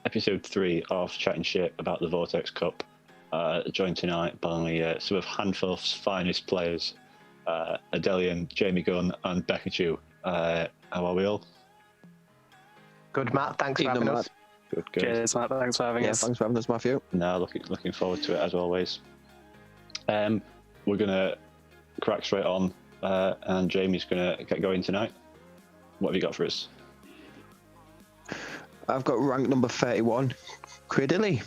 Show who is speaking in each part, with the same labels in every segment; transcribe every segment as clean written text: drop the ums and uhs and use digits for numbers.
Speaker 1: episode 3 of Chatting Shit about the Vortex Cup, joined tonight by some of Handfuff's finest players, Adelian, Jamie Gunn, and Beckachu. How are we all?
Speaker 2: Good, Matt. Thanks for having us.
Speaker 1: Good.
Speaker 3: Cheers, Matt. Thanks for having us.
Speaker 4: Thanks for having us, Matthew.
Speaker 1: No, looking forward to it as always. We're gonna crack straight on, and Jamie's gonna get going tonight. What have you got for us?
Speaker 4: I've got rank number 31, Cradilly,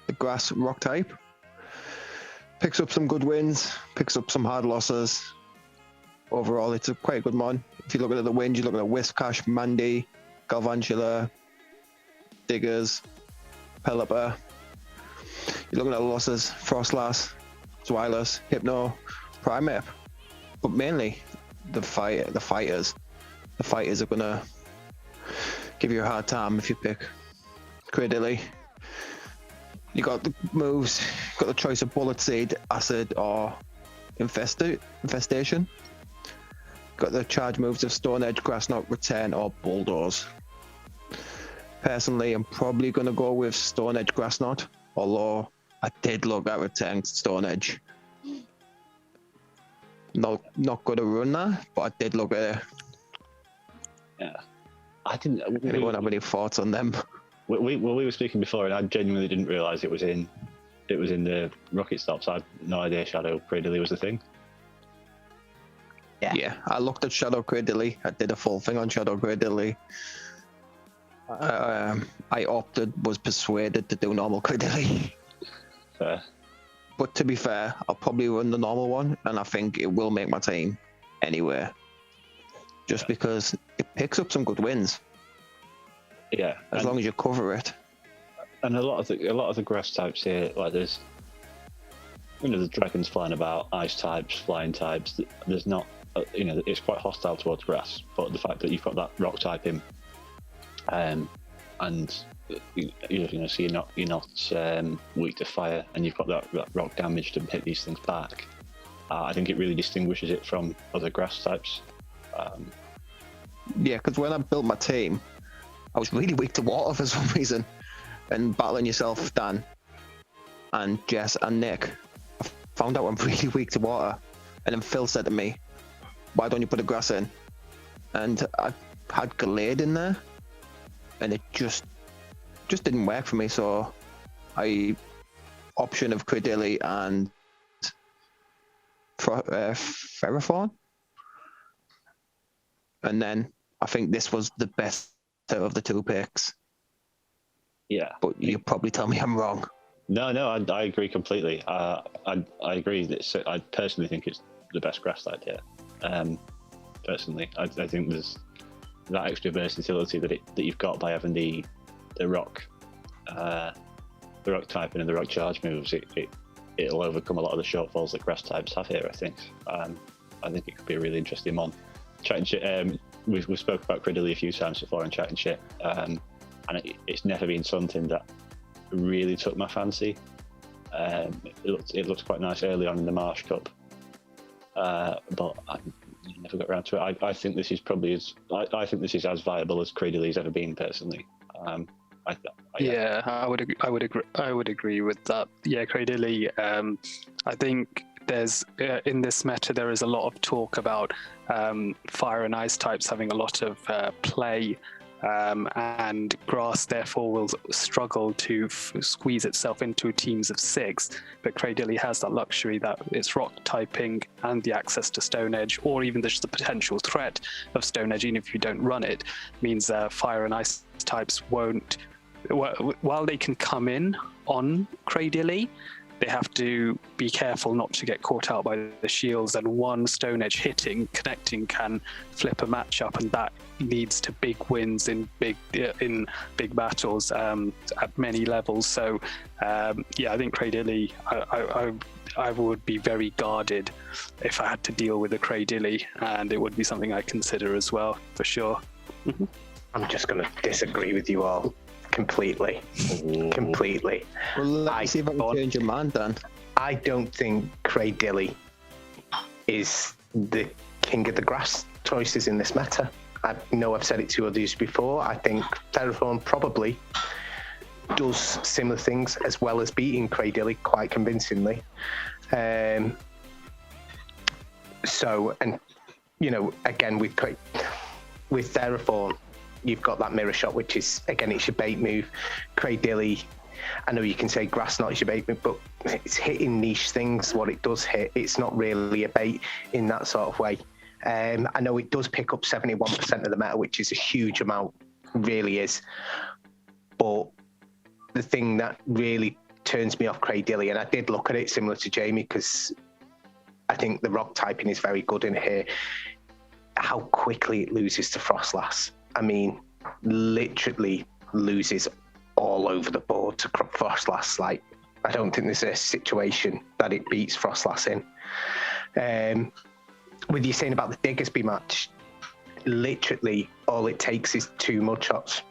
Speaker 4: the grass rock type. Picks up some good wins, picks up some hard losses. Overall, it's a quite good mon. If you look at the wins, you look at Whiskash, Mandy, Galvantula, Diggers, Pelipper. You're looking at the losses, Frostlass, Zwilus, Hypno, Primeape. But mainly, the fighters. The fighters are going to give you a hard time if you pick Cradilly. You got the moves, got the choice of Bullet Seed, Acid, or Infestation. Got the charge moves of Stone Edge, Grass Knot, Return, or Bulldoze. Personally, I'm probably going to go with Stone Edge, Grass Knot, although I did look at Return Stone Edge. Not good to run that, but I did look at it.
Speaker 1: Yeah. I didn't.
Speaker 4: Anyone have any thoughts on them?
Speaker 1: We were speaking before, and I genuinely didn't realise it was in the Rocket Stops. I had no idea Shadow Cradilly was a thing.
Speaker 4: Yeah, I looked at Shadow Cradilly. I did a full thing on Shadow Cradilly. I was persuaded to do normal Cradilly.
Speaker 1: Fair.
Speaker 4: But to be fair, I'll probably run the normal one, and I think it will make my team anyway. Just because it picks up some good wins.
Speaker 1: Yeah.
Speaker 4: As long as you cover it.
Speaker 1: And a lot of the grass types here, like there's the dragons flying about, ice types, flying types. There's not, it's quite hostile towards grass. But the fact that you've got that rock type in, and so you're not weak to fire, and you've got that rock damage to hit these things back. I think it really distinguishes it from other grass types.
Speaker 4: Yeah, because when I built my team, I was really weak to water for some reason. And battling yourself, Dan, and Jess and Nick, I found out I'm really weak to water. And then Phil said to me, why don't you put the grass in? And I had Gallade in there, and it just didn't work for me. So option of Cradilly and Ferrothorn. And then I think this was the best out of the two picks.
Speaker 1: Yeah.
Speaker 4: But you probably tell me I'm wrong.
Speaker 1: No, I agree completely. I agree that I personally think it's the best grass type here. Personally, I think there's that extra versatility that you've got by having the rock typing and the rock charge moves. It'll overcome a lot of the shortfalls that grass types have here. I think it could be a really interesting one. Chatting Shit, we've spoke about Cradilly a few times before in Chatting Shit, and it's never been something that really took my fancy. It looked quite nice early on in the Marsh Cup, but I never got around to it. I think this is probably I think this is as viable as Cradilly's ever been personally.
Speaker 3: I would agree with that. Yeah, Cradilly. I think there's in this meta there is a lot of talk about fire and ice types having a lot of play, and grass therefore will struggle to squeeze itself into teams of 6. But Cradilly has that luxury that it's rock typing and the access to Stone Edge, or even just the potential threat of Stone Edge, even if you don't run it, means fire and ice types won't. While they can come in on Cradilly, they have to be careful not to get caught out by the shields, and one Stone Edge connecting can flip a matchup, and that leads to big wins in big battles at many levels. So I think Cradilly, I would be very guarded if I had to deal with a Cradilly, and it would be something I consider as well, for sure. Mm-hmm.
Speaker 2: I'm just going to disagree with you all. Completely.
Speaker 4: Well, let's see if I can change your mind, Dan.
Speaker 2: I don't think Cradilly is the king of the grass choices in this meta. I know I've said it to others before. I think Ferrothorn probably does similar things as well as beating Cradilly quite convincingly. So, and you know, again with Theraform, you've got that mirror shot, which is, again, it's your bait move. Cradilly, I know you can say Grass Knot is your bait move, but it's hitting niche things. What it does hit, it's not really a bait in that sort of way. I know it does pick up 71% of the meta, which is a huge amount, really is. But the thing that really turns me off Cradilly, and I did look at it similar to Jamie, because I think the rock typing is very good in here, how quickly it loses to Frostlass. I mean, literally loses all over the board to Frostlass. Like, I don't think there's a situation that it beats Frostlass in. With you saying about the Diggersby match, literally all it takes is 2 mudshots,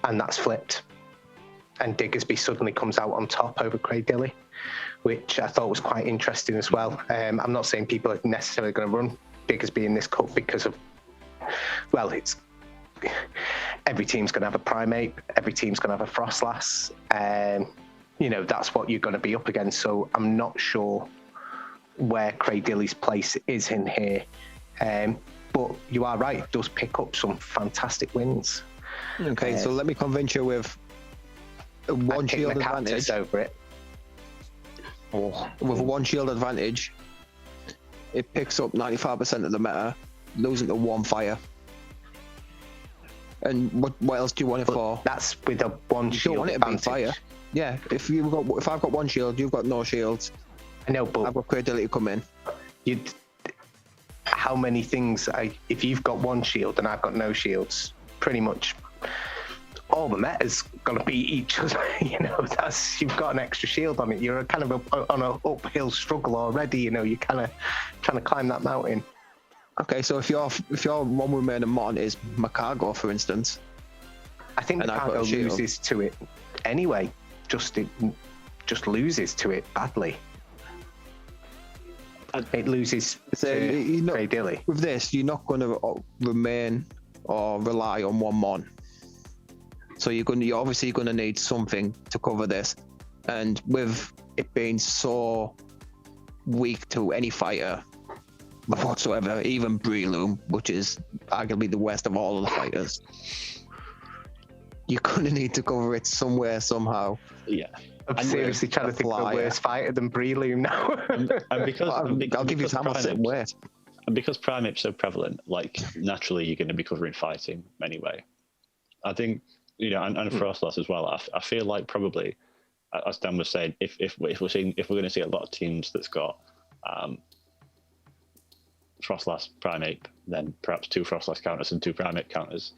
Speaker 2: and that's flipped. And Diggersby suddenly comes out on top over Cradilly, which I thought was quite interesting as well. I'm not saying people are necessarily going to run Diggersby in this cup because of, well, it's every team's going to have a Primate, every team's going to have a Frostlass. You know, that's what you're going to be up against. So I'm not sure where Cradilly's place is in here. But you are right, it does pick up some fantastic wins.
Speaker 4: Okay, so let me convince you with a 1 shield advantage.
Speaker 2: Over it.
Speaker 4: With a 1 shield advantage, it picks up 95% of the meta, losing to 1 fire. And what else do you want it for?
Speaker 2: That's with a 1 shield.
Speaker 4: You don't want it to be fire. Yeah, if I've got 1 shield, you've got no shields.
Speaker 2: I know, but
Speaker 4: I've got Cradilly to come in.
Speaker 2: How many things? If you've got 1 shield and I've got no shields, pretty much all the meta's got to beat each other. You know, you've got an extra shield on it. You're kind of on an uphill struggle already. You know, you're kind of trying to climb that mountain.
Speaker 4: Okay, so if your one remaining mon is Macago, for instance,
Speaker 2: I think Macago loses to it anyway. Just loses to it badly. It loses to Cradilly.
Speaker 4: With this, you're not going to remain or rely on 1 mon. So you're obviously going to need something to cover this. And with it being so weak to any fighter whatsoever, even Breloom, which is arguably the worst of all of the fighters, you're going to need to cover it somewhere, somehow.
Speaker 1: Yeah.
Speaker 2: I'm seriously trying to think of a worse fighter than Breloom now.
Speaker 1: and because
Speaker 4: I'll give you time to sit and wait.
Speaker 1: And because Primate's so prevalent, like, naturally you're going to be covering fighting anyway. I think, you know, and Frostlass as well. I feel like probably, as Dan was saying, if we're going to see a lot of teams that's got Frostlass Primate, then perhaps 2 Frostlass counters and 2 Primate counters.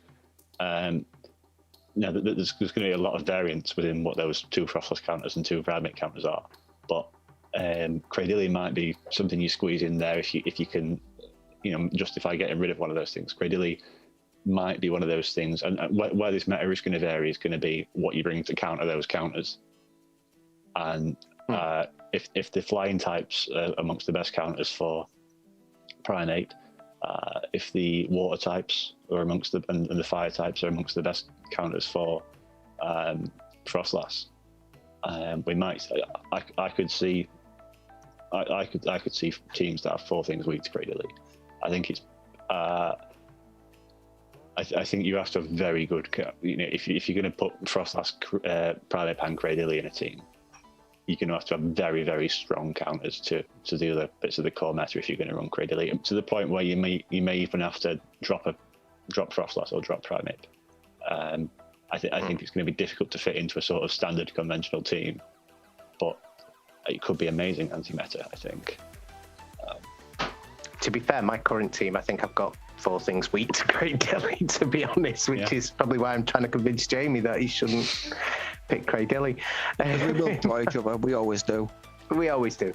Speaker 1: Now, there's going to be a lot of variance within what those 2 Frostlass counters and 2 Primate counters are, but Cradilly might be something you squeeze in there if you can, you know, justify getting rid of one of those things. Cradilly might be one of those things, and where this meta is going to vary is going to be what you bring to counter those counters. And if the flying types are amongst the best counters for Primate, if the water types are amongst and the fire types are amongst the best counters for Frostlass, we might. I could see teams that have 4 things weak to Cradilly. I think it's. I think you have to have very good. You know, if you're going to put Frostlass, Primate, and Cradilly in a team, you're going to have very, very strong counters to the other bits of the core meta if you're going to run Cradilly, to the point where you may even have to drop Frostlass or drop Primate. I think it's going to be difficult to fit into a sort of standard conventional team, but it could be amazing anti-meta, I think.
Speaker 2: To be fair, my current team, I think I've got 4 things weak to Cradilly, to be honest, which is probably why I'm trying to convince Jamie that he shouldn't pick Cradilly.
Speaker 4: We will try each other. We always do.
Speaker 2: We always do.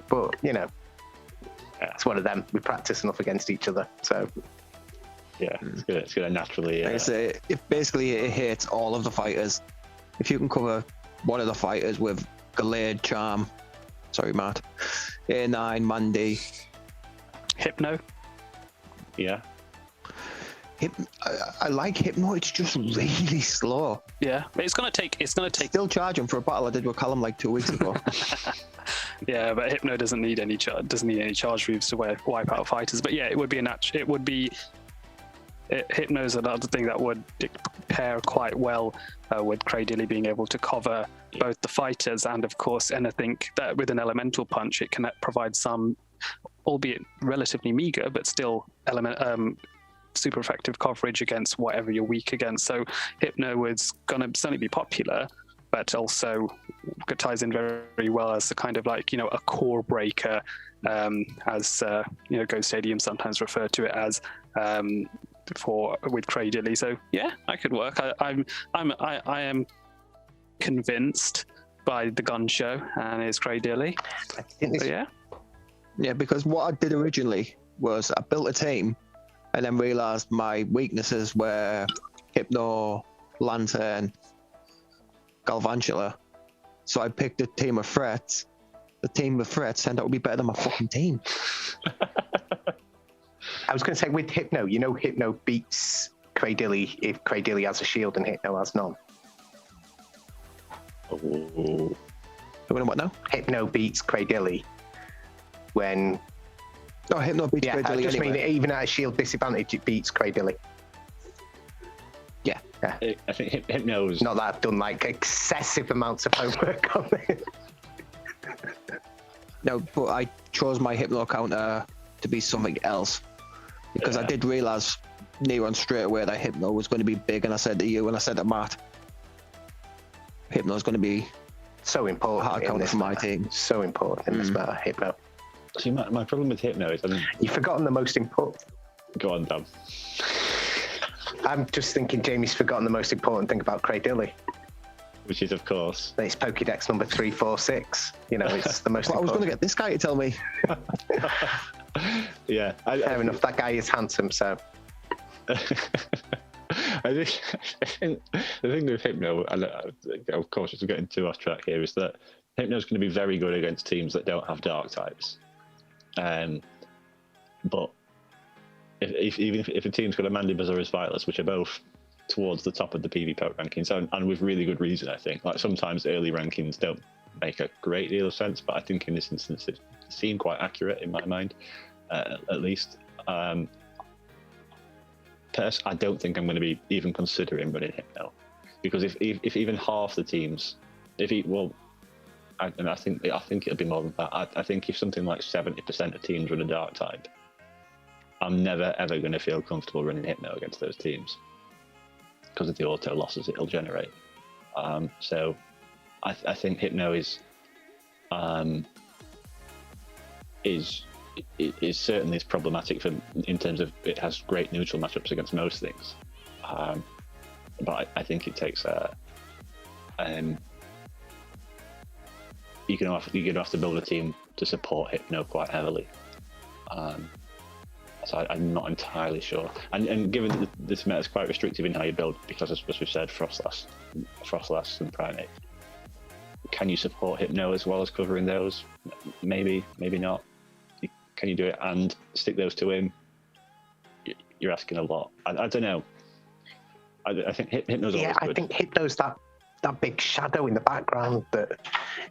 Speaker 2: But, you know, it's one of them. We practice enough against each other, so...
Speaker 1: Yeah, it's going to naturally...
Speaker 4: Like I say, it hits all of the fighters. If you can cover one of the fighters with Gallade, Charm... Sorry, Matt. A9, Mandy...
Speaker 3: Hypno.
Speaker 1: Yeah.
Speaker 4: I like Hypno. It's just really slow.
Speaker 3: Yeah, but it's gonna take.
Speaker 4: Still charging for a battle I did with Callum like 2 weeks ago.
Speaker 3: Yeah, but Hypno doesn't need any charge moves to wipe out fighters. But yeah, it would be Hypno's another thing that would pair quite well with Cradily being able to cover both the fighters and, of course, anything that with an elemental punch it can provide some, albeit relatively meager, but still super effective coverage against whatever you're weak against. So Hypno is going to certainly be popular, but also ties in very, very well as the kind of like, a core breaker, as Go Stadium sometimes refer to it as, with Cradily. So yeah, I could work. I am convinced by the gun show and it's Cradily.
Speaker 4: Yeah, because what I did originally was I built a team and then realised my weaknesses were Hypno, Lantern, Galvantula. So I picked a team of threats. The team of threats turned out to be better than my fucking team.
Speaker 2: I was going to say with Hypno, Hypno beats Cradily if Cradily has a shield and Hypno has none.
Speaker 1: Oh.
Speaker 4: What now?
Speaker 2: Hypno beats Cradily when...
Speaker 4: Oh, Hypno beats Cradily
Speaker 2: I just
Speaker 4: anyway.
Speaker 2: mean even at a shield disadvantage, it beats Cradily.
Speaker 4: Yeah.
Speaker 1: I think Hypno's...
Speaker 2: Not that I've done like excessive amounts of homework on it.
Speaker 4: No, but I chose my Hypno counter to be something else. Because I did realise near on straight away that Hypno was going to be big, and I said to you and I said to Matt, Hypno's going to be
Speaker 2: so important
Speaker 4: hard counter for my team.
Speaker 2: So important in this matter, Hypno.
Speaker 1: See, my problem with Hypno is...
Speaker 2: You've forgotten the most important...
Speaker 1: Go on, Dan.
Speaker 2: I'm just thinking Jamie's forgotten the most important thing about Cradily.
Speaker 1: Which is, of course...
Speaker 2: It's Pokédex number 346. It's the most important.
Speaker 4: I was going to get this guy to tell me.
Speaker 1: Yeah.
Speaker 2: Fair enough, that guy is handsome, so...
Speaker 1: I think the thing with Hypno, and of course it's getting too off track here, is that Hypno's going to be very good against teams that don't have dark types. But even if a team's got a Mandibuzz or a Vitalist, which are both towards the top of the PvP rankings, and with really good reason, I think. Like sometimes early rankings don't make a great deal of sense, but I think in this instance it seemed quite accurate in my mind, at least. I don't think I'm going to be even considering running Hypno, because if even half the teams, I think it'll be more than that. I think if something like 70% of teams run a dark type, I'm never ever going to feel comfortable running Hypno against those teams because of the auto losses it'll generate. So I think Hypno is certainly problematic in terms of it has great neutral matchups against most things, but I think it takes you're gonna have to build a team to support Hypno quite heavily. So I'm not entirely sure, and given that this meta is quite restrictive in how you build, because as we've said, Frostlass and Primate, can you support Hypno as well as covering those? Maybe not. Can you do it and stick those two in? You're asking a lot. I don't know. I think Hypno's always good.
Speaker 2: I think Hypno's that big shadow in the background that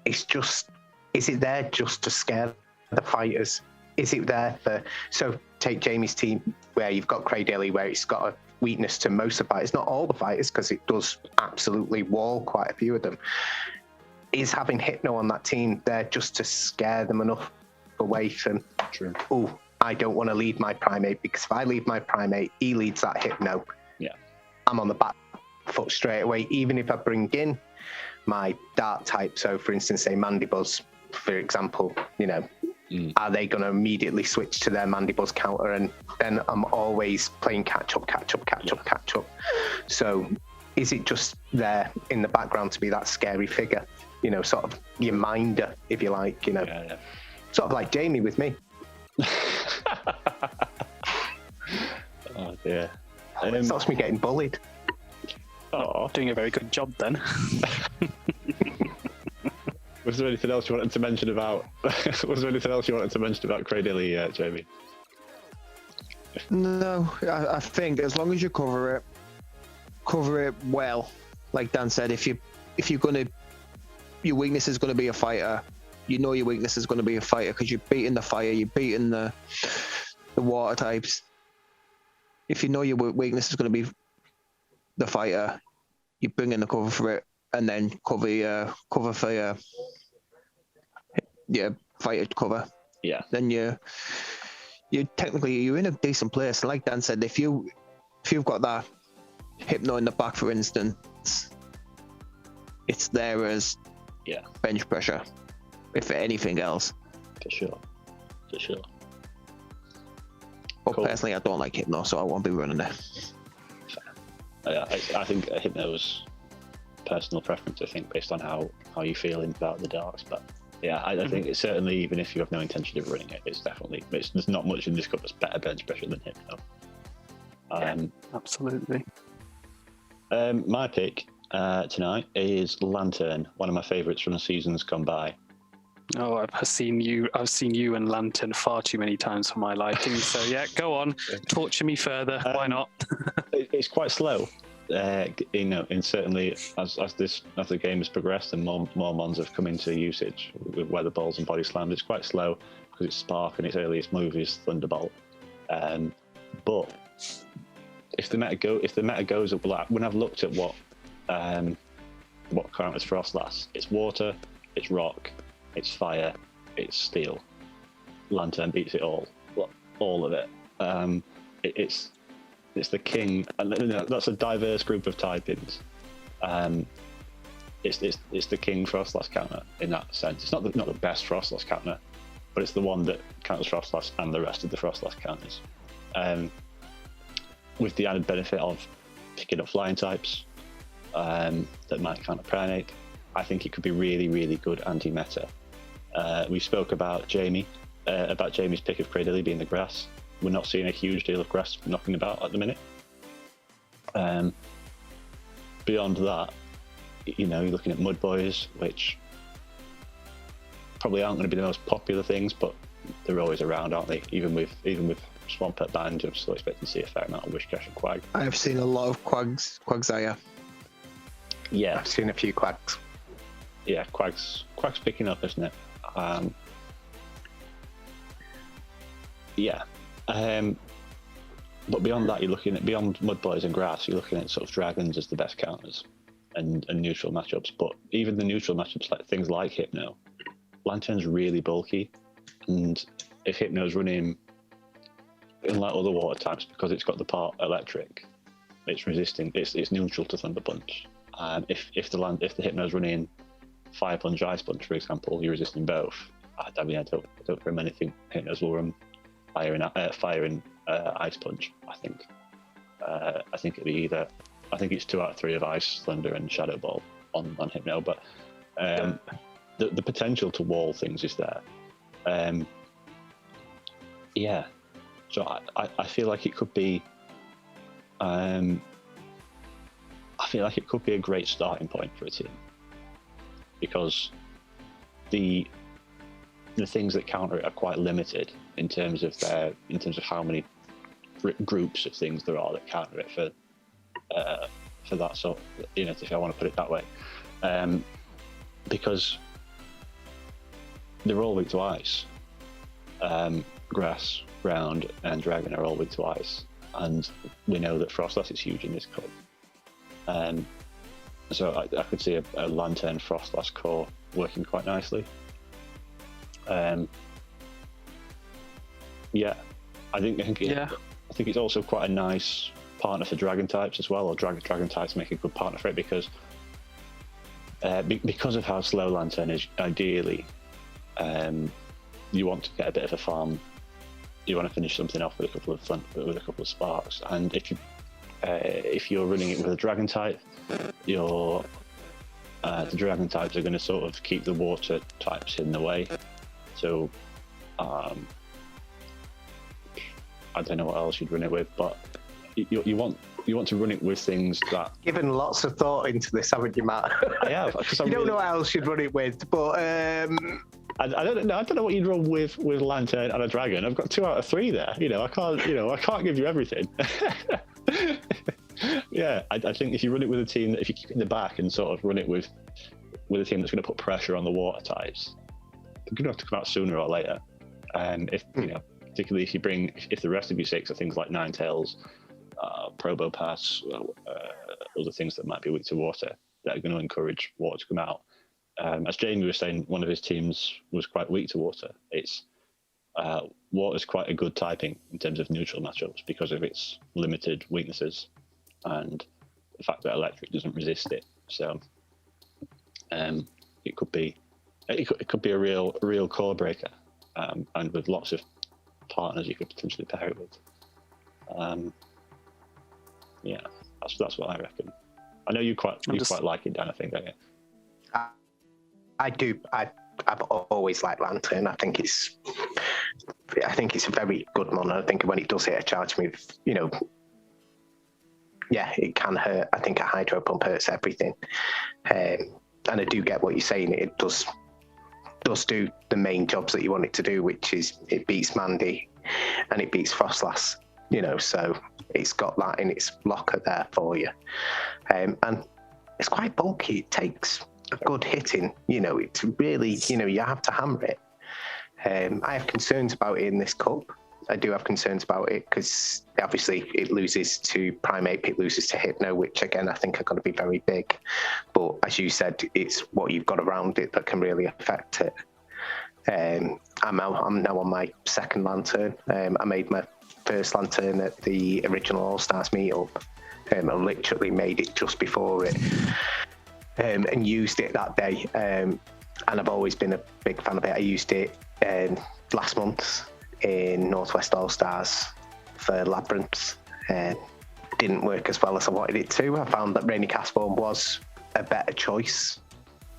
Speaker 2: it's just... Is it there just to scare the fighters? Is it there for... So take Jamie's team where you've got Cradily, where it's got a weakness to most of the fighters, not all the fighters, because it does absolutely wall quite a few of them. Is having Hypno on that team there just to scare them enough away from, oh, I don't want to lead my Primate, because if I leave my Primate, he leads that Hypno.
Speaker 1: Yeah,
Speaker 2: I'm on the back foot straight away, even if I bring in my dark type. So for instance, say Mandibuzz, for example, are they going to immediately switch to their Mandibuzz counter? And then I'm always playing catch up. So is it just there in the background to be that scary figure? Sort of your minder, if you like,
Speaker 1: Yeah.
Speaker 2: Sort of like Jamie with me.
Speaker 1: Oh dear.
Speaker 2: It stops me getting bullied.
Speaker 1: Oh,
Speaker 3: Doing a very good job then.
Speaker 1: was there anything else you wanted to mention about? Was there anything else you wanted to mention about Cradily, Jamie?
Speaker 4: No, I think as long as you cover it well, like Dan said, if you're gonna, your weakness is gonna be a fighter. You know your weakness is gonna be a fighter because you're beating the fire, you're beating the water types. If you know your weakness is gonna be the fighter, you bring in the cover for it, and then cover for your fighter cover.
Speaker 1: Yeah.
Speaker 4: Then you're in a decent place. Like Dan said, if you've got that Hypno in the back, for instance, it's there as bench pressure, if anything else.
Speaker 1: For sure.
Speaker 4: But
Speaker 1: Cool.
Speaker 4: personally, I don't like Hypno, so I won't be running it.
Speaker 1: I think Hypno's personal preference, I think, based on how you feel about the darks. But yeah, I think it's certainly, even if you have no intention of running it, there's not much in this cup that's better bench pressure than Hypno.
Speaker 3: Absolutely.
Speaker 1: My pick tonight is Lantern, one of my favourites from the seasons gone by.
Speaker 3: Oh, I've seen you and Lantern far too many times for my liking. So yeah, go on, torture me further. Why not?
Speaker 1: It's quite slow, and certainly as the game has progressed and more mons have come into usage with weather balls and body slams, it's quite slow because it's Spark and its earliest move is Thunderbolt. But if the meta goes up, like when I've looked at what counters Frostlass, it's water, it's rock, it's fire, it's steel. Lantern beats it all of it. It's the king, and that's a diverse group of typings. It's the king Frostlass counter in that sense. It's not the best Frostlass counter, but it's the one that counters Frostlass and the rest of the Frostlass counters. With the added benefit of picking up flying types that might counter Pranate, I think it could be really, really good anti-meta. We spoke about Jamie's pick of Cradily being the grass. We're not seeing a huge deal of grass knocking about at the minute. Beyond that, you're looking at Mud Boys, which probably aren't going to be the most popular things, but they're always around, aren't they? Even with Swampert Band, I'm still expecting to see a fair amount of Wishcash and Quag.
Speaker 4: I have seen a lot of Quagsire.
Speaker 1: Yeah,
Speaker 2: I've seen a few Quags.
Speaker 1: Yeah, Quag's picking up, isn't it? But beyond that, you're looking at, beyond Mud Boys and Grass, you're looking at sort of Dragons as the best counters and neutral matchups. But even the neutral matchups, like things like Hypno, Lantern's really bulky, and if Hypno's running in like other water types, because it's got the part electric, it's resisting. It's neutral to Thunder Punch. If the Hypno's running Fire Punch, Ice Punch, for example, you're resisting both. I don't very many think Hypnos will run Fire and Ice Punch. I think it'd be either. I think it's 2 out of 3 of Ice, Thunder, and Shadow Ball on Hypno. But the potential to wall things is there. So I feel like it could be. I feel like it could be a great starting point for a team, because the things that counter it are quite limited in terms of how many groups of things there are that counter it for that sort. If I want to put it that way, because they're all weak to ice. Grass, ground, and dragon are all weak to ice, and we know that Frostlass is huge in this cup. So I could see a Lantern Frostlass core working quite nicely. I think it's also quite a nice partner for dragon types as well, or dragon types make a good partner for it, because of how slow Lantern is. Ideally, you want to get a bit of a farm. You want to finish something off with a couple of sparks, and if you're running it with a dragon type, the dragon types are going to sort of keep the water types in the way. So I don't know what else you'd run it with, but you want to run it with things that.
Speaker 2: Given lots of thought into this, haven't you, Matt?
Speaker 1: I have.
Speaker 2: You don't know what else you'd run it with, but
Speaker 1: I don't know. I don't know what you'd run with Lantern and a Dragon. I've got 2 out of 3 there. I can't give you everything. Yeah, I think if you run it with a team that if you keep it in the back and sort of run it with a team that's going to put pressure on the water types, they're going to have to come out sooner or later. If particularly if the rest of your 6 are things like Ninetales, Probopass, other things that might be weak to water, that are going to encourage water to come out. As Jamie was saying, one of his teams was quite weak to water. Water's quite a good typing in terms of neutral matchups because of its limited weaknesses and the fact that electric doesn't resist it. So it could be a real core breaker, and with lots of partners you could potentially pair it with. Yeah, that's what I reckon. I know you quite like it, Dan. I think, don't you?
Speaker 2: I do. I've always liked Lantern. I think it's a very good mono. I think when it does hit a charge move, it can hurt. I think a Hydro Pump hurts everything. And I do get what you're saying. It does do the main jobs that you want it to do, which is it beats Mandy and it beats Frostlass. So it's got that in its locker there for you. And it's quite bulky. It takes a good hitting, it's really, you have to hammer it. I have concerns about it in this cup. I do have concerns about it because obviously it loses to Primeape, it loses to Hypno, which again I think are going to be very big. But as you said, it's what you've got around it that can really affect it. I'm now on my second Lantern. I made my first Lantern at the original All-Stars meetup. I literally made it just before it. And used it that day, and I've always been a big fan of it. I used it last month in Northwest All Stars for Labyrinth. Didn't work as well as I wanted it to. I found that Rainy Castform was a better choice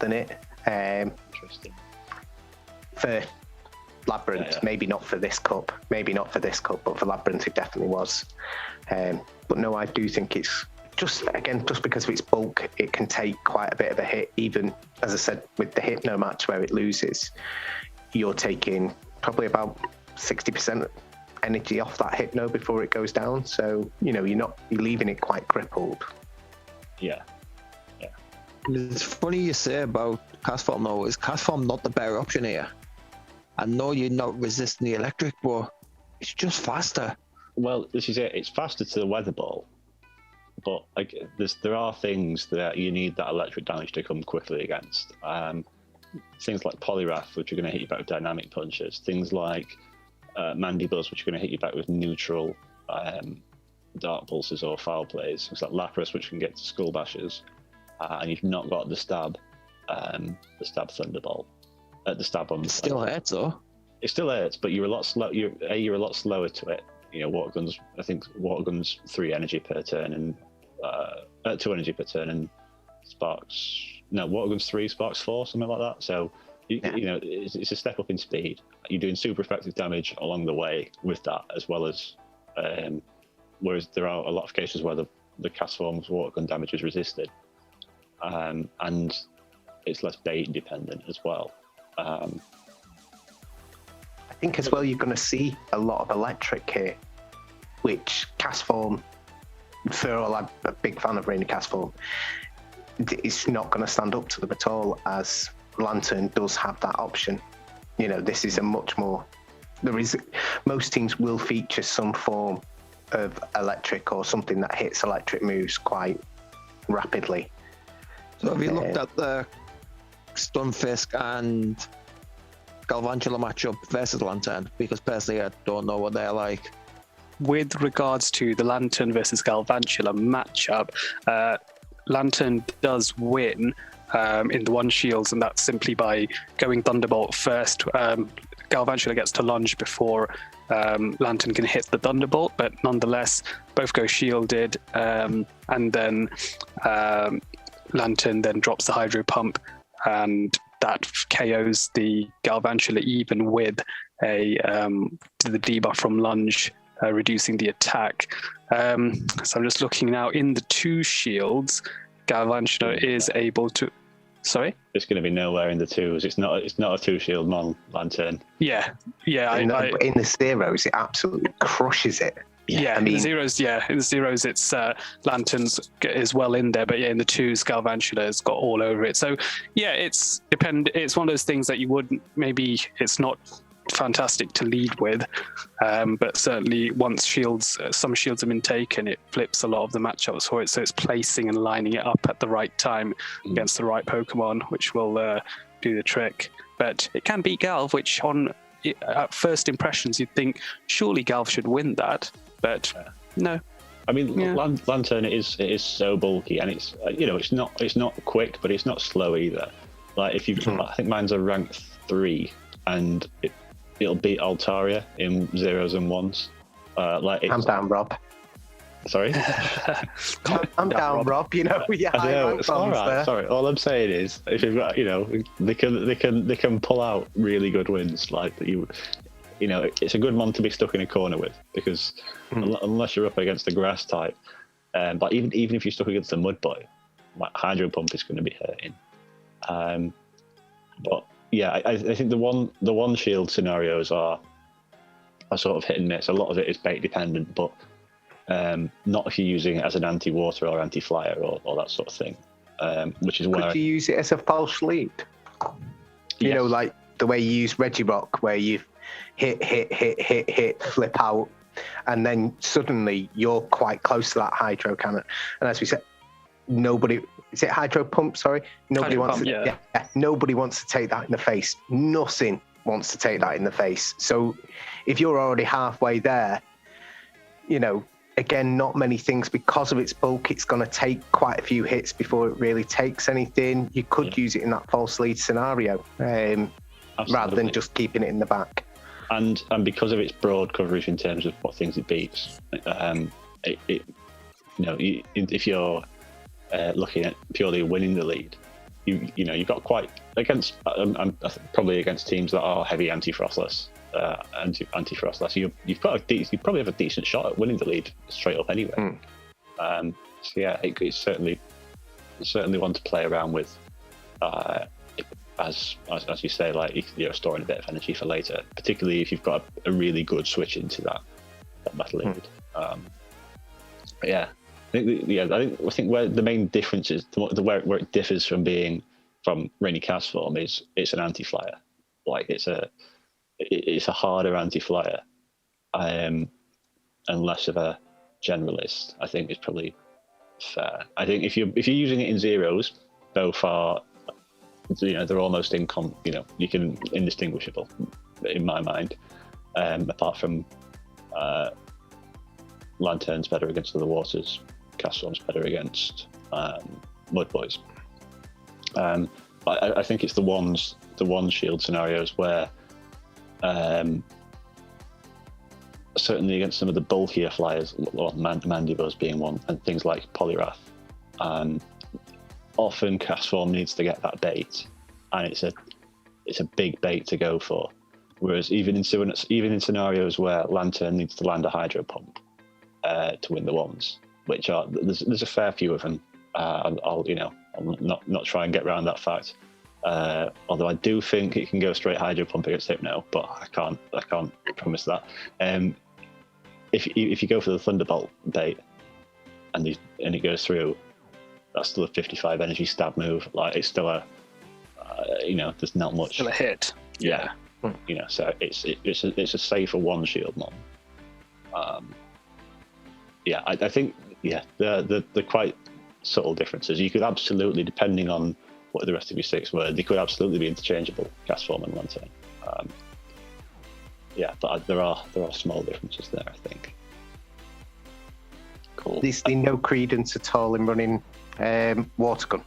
Speaker 2: than it.
Speaker 1: Interesting.
Speaker 2: For Labyrinth, maybe not for this cup, but for Labyrinth it definitely was. But no, I do think it's just because of its bulk, it can take quite a bit of a hit. Even, as I said, with the Hypno match where it loses, you're taking probably about 60% energy off that Hypno before it goes down. So, you're leaving it quite crippled.
Speaker 1: Yeah.
Speaker 4: It's funny you say about Castform though. Is Castform not the better option here? I know you're not resisting the electric, but it's just faster.
Speaker 1: Well, this is it. It's faster to the Weather Ball. But there are things that you need that electric damage to come quickly against. Things like Polygraph, which are going to hit you back with dynamic punches. Things like Mandibuzz, which are going to hit you back with neutral dark pulses or foul plays. Things like Lapras, which can get to skull bashes. And you've not got the stab Thunderbolt. The stab on.
Speaker 4: It still hurts though.
Speaker 1: It still hurts, but you're a lot slow. You're a lot slower to it. Water Guns. I think Water Guns 3 energy per turn and 2 energy per turn, and Sparks. No, Water Guns 3, Sparks 4, something like that. So it's a step up in speed. You're doing super effective damage along the way with that, as well as whereas there are a lot of cases where the Castform's Water Gun damage is resisted, and it's less bait dependent as well.
Speaker 2: I think as well you're going to see a lot of electric here, which Castform, for all I'm a big fan of Rainy Castform, it's not going to stand up to them at all, as Lantern does have that option. This is a much more... most teams will feature some form of electric or something that hits electric moves quite rapidly.
Speaker 4: So have you looked at the Stunfisk and Galvantula matchup versus Lantern? Because personally I don't know what they're like.
Speaker 3: With regards to the Lantern versus Galvantula matchup, Lantern does win in the one shields, and that's simply by going Thunderbolt first. Galvantula gets to lunge before Lantern can hit the Thunderbolt, but nonetheless both go shielded, and then Lantern then drops the Hydro Pump, and that KOs the Galvantula even with the debuff from lunge, reducing the attack. So I'm just looking now in the 2 shields. Galvantula is able to... Sorry.
Speaker 1: It's going to be nowhere in the twos. It's not a 2-shield mon lantern.
Speaker 3: Yeah.
Speaker 2: But in the zeros, it absolutely crushes it.
Speaker 3: Yeah,
Speaker 2: I mean,
Speaker 3: in the zeros, it's lanterns is well in there, but yeah, in the twos, Galvantula's got all over it. So yeah, it's one of those things that you wouldn't, maybe it's not fantastic to lead with, but certainly once some shields have been taken, it flips a lot of the matchups for it. So it's placing and lining it up at the right time against the right Pokemon, which will do the trick. But it can beat Galv, which at first impressions you'd think surely Galv should win that. But no.
Speaker 1: I mean, Lantern it is so bulky, and it's it's not quick, but it's not slow either. Like if you, I think mine's a rank 3, and it'll beat Altaria in 0s and 1s.
Speaker 2: I'm down, Rob.
Speaker 1: Sorry,
Speaker 2: I'm down, Rob.
Speaker 1: I know, it's all right.
Speaker 2: There.
Speaker 1: Sorry, all I'm saying is if you've got, they can pull out really good wins. Like it's a good mon to be stuck in a corner with, because unless you're up against the grass type, but even if you're stuck against the mud boy, like Hydro Pump is going to be hurting. But yeah, I think the one shield scenarios are sort of hit and miss. A lot of it is bait dependent, but not if you're using it as an anti-water or anti-flyer or that sort of thing. Which is where
Speaker 2: could you use it as a false lead? You know, like the way you use Regirock, where you hit, flip out, and then suddenly you're quite close to that hydro cannon. And as we said, is it hydro pump? Sorry, nobody wants to take that in the face. Nothing wants to take that in the face. So if you're already halfway there, again, not many things, because of its bulk, it's going to take quite a few hits before it really takes anything. You could use it in that false lead scenario, rather than just keeping it in the back.
Speaker 1: And because of its broad coverage in terms of what things it beats, if you're looking at purely winning the lead, you've got quite against probably against teams that are heavy anti-frostless. You probably have a decent shot at winning the lead straight up anyway. So yeah, it's certainly one to play around with. As you say, like you're storing a bit of energy for later, particularly if you've got a really good switch into that metal lead. I think where the main difference is, where it differs from Rainy Cast form is it's an anti-flyer. Like it's a harder anti-flyer, and less of a generalist. I think it's probably fair. I think if you're using it in zeros, both are, they're almost you can indistinguishable in my mind. Apart from Lantern's better against other waters, Cast Form's better against mud boys. But I think it's the one shield scenarios where, certainly against some of the bulkier flyers, Mandibuzz being one, and things like Polygraph, often Cast Form needs to get that bait, and it's a big bait to go for. Whereas even in scenarios where Lantern needs to land a Hydro Pump to win the ones, which are there's a fair few of them. I'll not try and get around that fact. Although I do think it can go straight Hydro Pump against Hypno, but I can't promise that. If you go for the Thunderbolt bait and it goes through, that's still a 55 energy stab move. Like it's still there's not much.
Speaker 3: Still a hit.
Speaker 1: Yeah. So it's a safer one shield mon. I think the quite subtle differences. You could absolutely, depending on what the rest of your six were, they could absolutely be interchangeable, Cast Form and Lantern. But there are small differences there, I think. Cool.
Speaker 2: There's no credence at all in running water gun.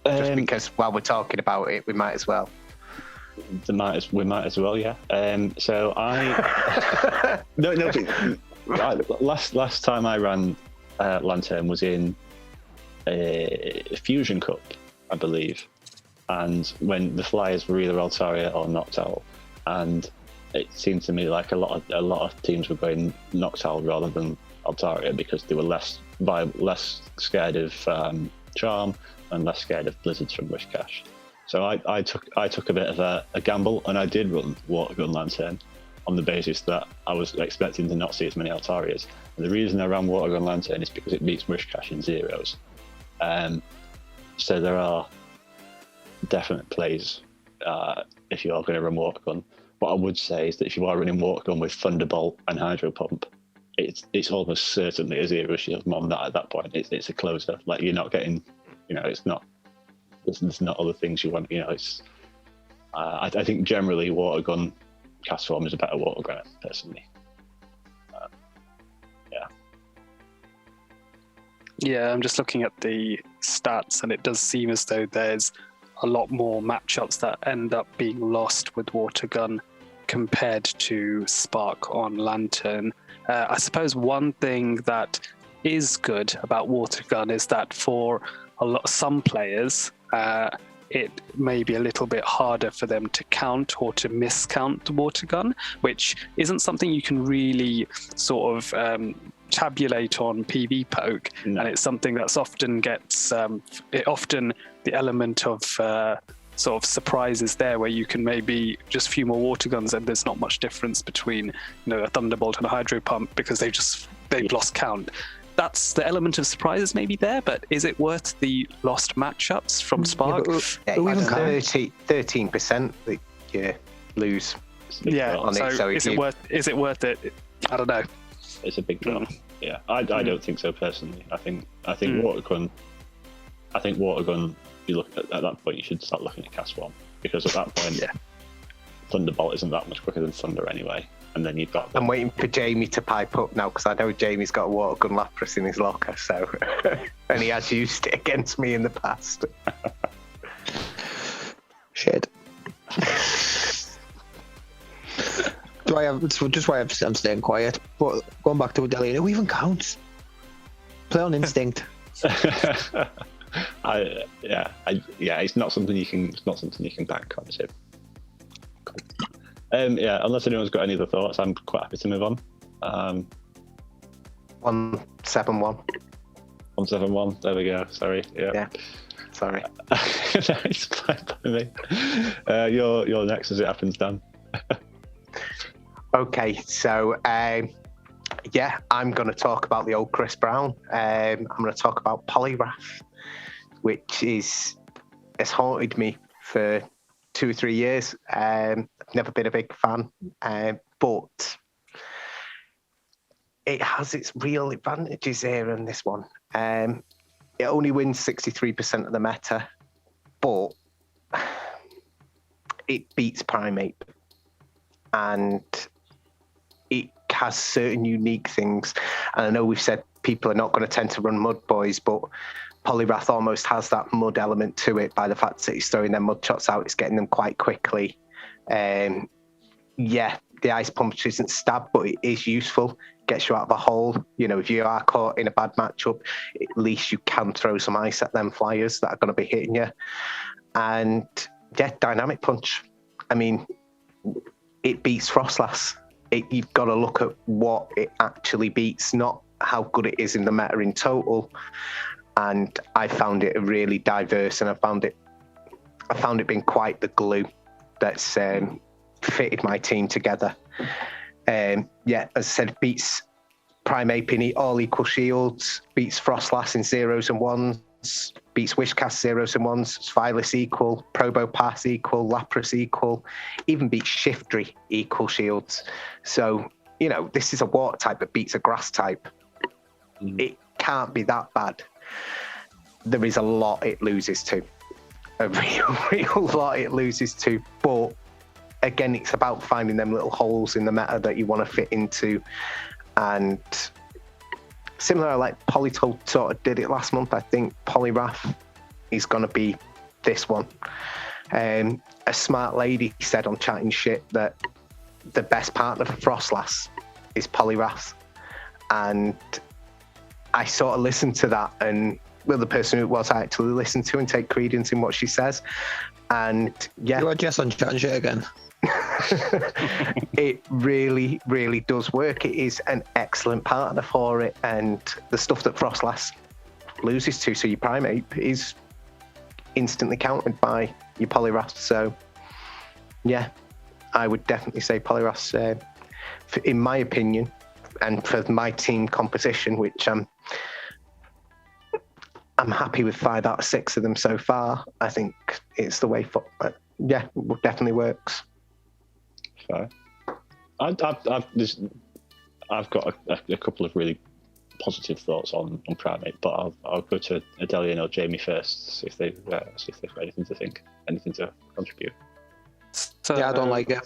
Speaker 2: Just because while we're talking about it, we might as well.
Speaker 1: We might as well, yeah. So I last time I ran Lantern was in a Fusion Cup, I believe, and when the flyers were either Altaria or Noctowl, and it seemed to me like a lot of teams were going Noctowl rather than Altaria because they were less scared of Charm and less scared of blizzards from Wishcash. So I took a bit of a gamble, and I did run Watergun Lantern on the basis that I was expecting to not see as many Altarias. And the reason I ran Watergun Lantern is because it beats Wishcash in zeros. So there are definite plays if you are going to run Watergun. What I would say is that if you are running Watergun with Thunderbolt and Hydro Pump, it's almost certainly a zero shield mon that at that point it's a closer. Like, you're not getting, it's not, there's not other things you want. It's I think generally Watergun cast form is a better Watergun personally.
Speaker 3: Yeah, I'm just looking at the stats, and it does seem as though there's a lot more matchups that end up being lost with Watergun compared to Spark on Lantern. I suppose one thing that is good about Watergun is that for some players, it may be a little bit harder for them to count or to miscount the Watergun, which isn't something you can really sort of tabulate on PV Poke, and it's something that's often gets the element of sort of surprises there, where you can maybe just a few more Waterguns and there's not much difference between a Thunderbolt and a Hydro Pump because they've lost count. That's the element of surprises maybe there, but is it worth the lost matchups from Spark?
Speaker 2: Yeah, 13% that you lose.
Speaker 3: Yeah,
Speaker 2: on it. So
Speaker 3: is it worth it? I don't know.
Speaker 1: It's a big drop. Yeah, I don't think so personally. I think Watergun. I think Watergun. You look at that point, you should start looking at cast form, because at that point, Thunderbolt isn't that much quicker than Thunder anyway. And then you've got.
Speaker 2: I'm waiting for Jamie to pipe up now, because I know Jamie's got a Watergun Lapras in his locker, so and he has used it against me in the past.
Speaker 4: Shit. Just why I'm staying quiet. But going back to Adelia, who even counts? Play on instinct.
Speaker 1: It's not something you can. It's not something you can bank on. So, unless anyone's got any other thoughts, I'm quite happy to move on.
Speaker 2: 171.
Speaker 1: 171. There we go. Sorry. Yeah.
Speaker 2: Sorry.
Speaker 1: It's fine by me. You're next as it happens, Dan.
Speaker 2: Okay, so I'm going to talk about the old Chris Brown. I'm going to talk about Polygraph, which has haunted me for 2 or 3 years. I've never been a big fan, but it has its real advantages here in this one. It only wins 63% of the meta, but it beats Primate, and it has certain unique things. And I know we've said people are not going to tend to run Mud Boys, but Polygraph almost has that mud element to it by the fact that he's throwing their mud shots out, it's getting them quite quickly. The ice punch isn't stab, but it is useful. Gets you out of a hole. If you are caught in a bad matchup, at least you can throw some ice at them flyers that are going to be hitting you. And dynamic punch. I mean, it beats Frostlass. You've got to look at what it actually beats, not how good it is in the meta in total. And I found it really diverse, and I found it being quite the glue that's fitted my team together. As I said, beats Primeape in all equal shields, beats Frostlass in zeros and ones, beats Wishcast zeros and ones, Sphylis equal, Probopass equal, Lapras equal, even beats Shiftry equal shields. So, this is a water type that beats a grass type. It can't be that bad. There is a lot it loses to. A real lot it loses to. But again, it's about finding them little holes in the meta that you want to fit into. And similar, like Polytoad sort of did it last month, I think Polygraph is going to be this one. A smart lady said on Chatting Shit that the best partner for Frostlass is Polygraph. And I sort of listened to that, and the person who it was, I actually listen to and take credence in what she says. And
Speaker 4: You are just on Chatting Shit again.
Speaker 2: It really, really does work. It is an excellent partner for it, and the stuff that Frostlass loses to. So your Primate is instantly countered by your Poliwrath. So yeah, I would definitely say Poliwrath, in my opinion, and for my team composition, which I'm happy with 5 out of 6 of them so far. I think it's the way for. Yeah, it definitely works.
Speaker 1: Fair. I've got a couple of really positive thoughts on Primate, but I'll go to Adelian or Jamie first, see if they've got anything to contribute.
Speaker 3: So,
Speaker 4: Yeah, I don't like it.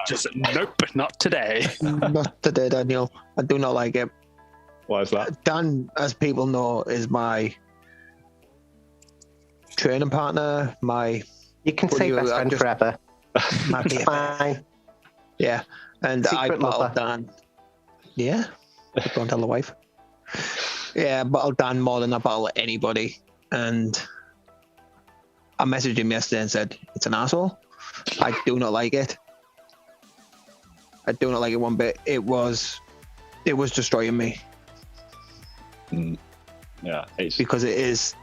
Speaker 3: Just nope, not today.
Speaker 4: Not today, Daniel. I do not like it.
Speaker 1: Why is that?
Speaker 4: Dan, as people know, is my training partner.
Speaker 2: You can say best friend forever.
Speaker 4: It's
Speaker 2: fine.
Speaker 4: Yeah, and I
Speaker 2: Secret
Speaker 4: battled
Speaker 2: lover.
Speaker 4: Dan. Yeah, don't tell the wife. Yeah, I battled Dan more than I battle anybody, and I messaged him yesterday and said it's an asshole. I do not like it. I do not like it one bit. It was destroying me.
Speaker 1: Yeah, it's
Speaker 4: Because it is,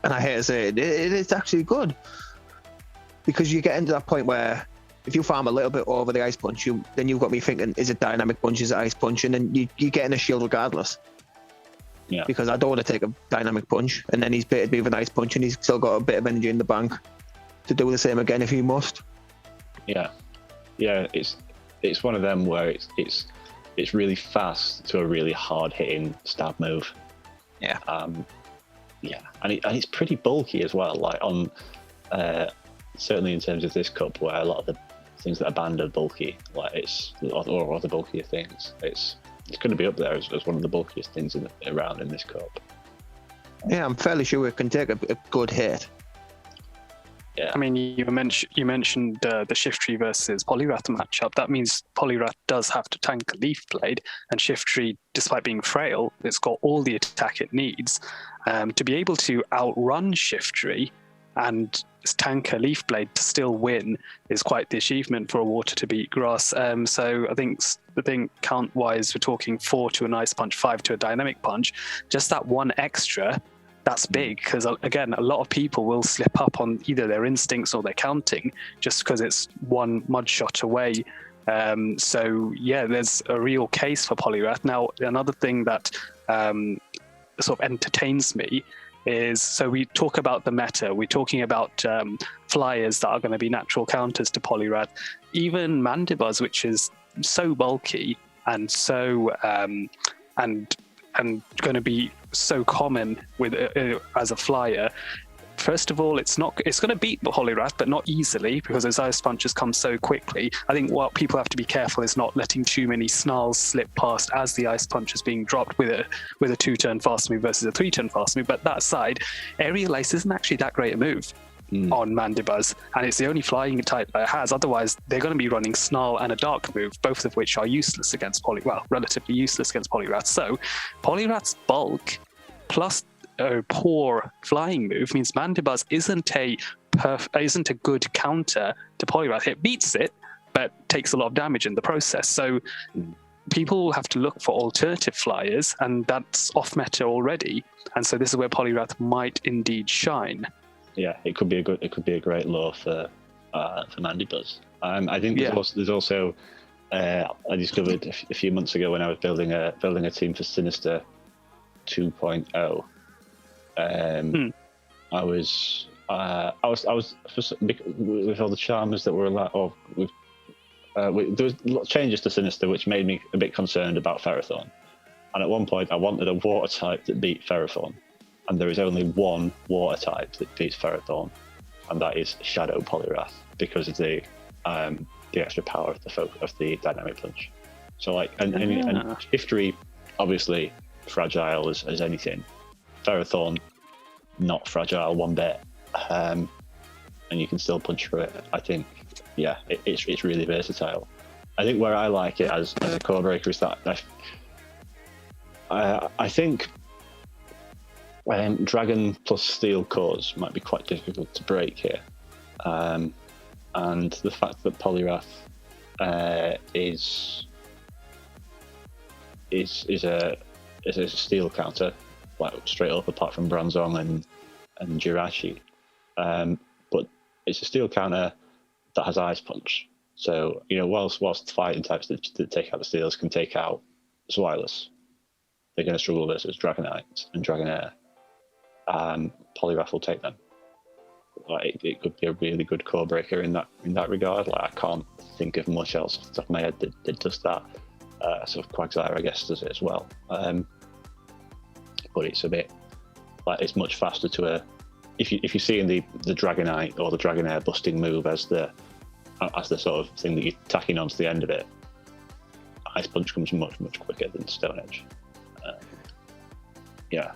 Speaker 4: and I hate to say it, it is actually good. Because you get into that point where if you farm a little bit over the Ice Punch, then you've got me thinking, is it Dynamic Punch, is it Ice Punch? And then you get in a shield regardless.
Speaker 1: Yeah.
Speaker 4: Because I don't want to take a Dynamic Punch, and then he's baited me with an Ice Punch, and he's still got a bit of energy in the bank to do the same again if he must.
Speaker 1: Yeah. It's one of them where it's really fast to a really hard hitting stab move.
Speaker 4: Yeah.
Speaker 1: Yeah, and it's pretty bulky as well. Like on certainly in terms of this cup, where a lot of the things that are banned are bulky, like or other bulkier things. It's going to be up there as one of the bulkiest things around in this cup.
Speaker 4: Yeah, I'm fairly sure it can take a good hit.
Speaker 1: Yeah.
Speaker 3: I mean, you mentioned the Shiftry versus Poliwrath matchup. That means Poliwrath does have to tank a Leaf Blade, and Shiftry, despite being frail, it's got all the attack it needs to be able to outrun Shiftry and tank a Leaf Blade to still win is quite the achievement for a water to beat grass. So I think count-wise, we're talking 4 to an Ice Punch, 5 to a Dynamic Punch. Just that one extra. That's big because, again, a lot of people will slip up on either their instincts or their counting just because it's one mud shot away. So, yeah, there's a real case for Poliwrath. Now, another thing that sort of entertains me is, so we talk about the meta, we're talking about flyers that are going to be natural counters to Poliwrath. Even Mandibuzz, which is so bulky and so and going to be so common with as a flyer. First of all, it's going to beat Poliwrath, but not easily because those Ice Punches come so quickly. I think what people have to be careful is not letting too many snarls slip past as the Ice Punch is being dropped with a 2-turn fast move versus a 3-turn fast move. But that aside, Aerial Ace isn't actually that great a move on Mandibuzz, and it's the only flying type that it has. Otherwise, they're going to be running Snarl and a Dark move, both of which are useless against relatively useless against Poliwrath. So, Poliwrath's bulk plus a poor flying move means Mandibuzz isn't a good counter to Poliwrath. It beats it, but takes a lot of damage in the process. So people have to look for alternative flyers, and that's off meta already. And so this is where Poliwrath might indeed shine.
Speaker 1: Yeah, it could be a great lure for Mandibuzz. I think there's also I discovered a few months ago when I was building a team for Sinister 2.0. I was with all the charmers that were allowed. There was changes to Sinister, which made me a bit concerned about Ferrothorn. And at one point, I wanted a water type that beat Ferrothorn, and there is only one water type that beats Ferrothorn, and that is Shadow Poliwrath, because of the extra power of the Dynamic Punch. So and Shiftry, obviously fragile as anything. Ferrothorn, not fragile one bit, and you can still punch through it. I think, it's really versatile. I think where I like it as a core breaker is that I think Dragon plus Steel cores might be quite difficult to break here, and the fact that Poliwrath is it's a steel counter, like straight up, apart from Bronzong and Jirachi. But it's a steel counter that has Ice Punch. So, whilst fighting types that take out the steels can take out Zweilous, they're going to struggle versus Dragonite and Dragonair. Polygraph will take them. Like, it could be a really good core breaker in that regard. Like, I can't think of much else off the top of my head that does that. Sort of Quagsire, I guess, does it as well. But it's a bit like, it's much faster to if you're seeing the Dragonite or the Dragonair busting move as the sort of thing that you're tacking onto the end of it, Ice Punch comes much quicker than Stone Edge. Yeah.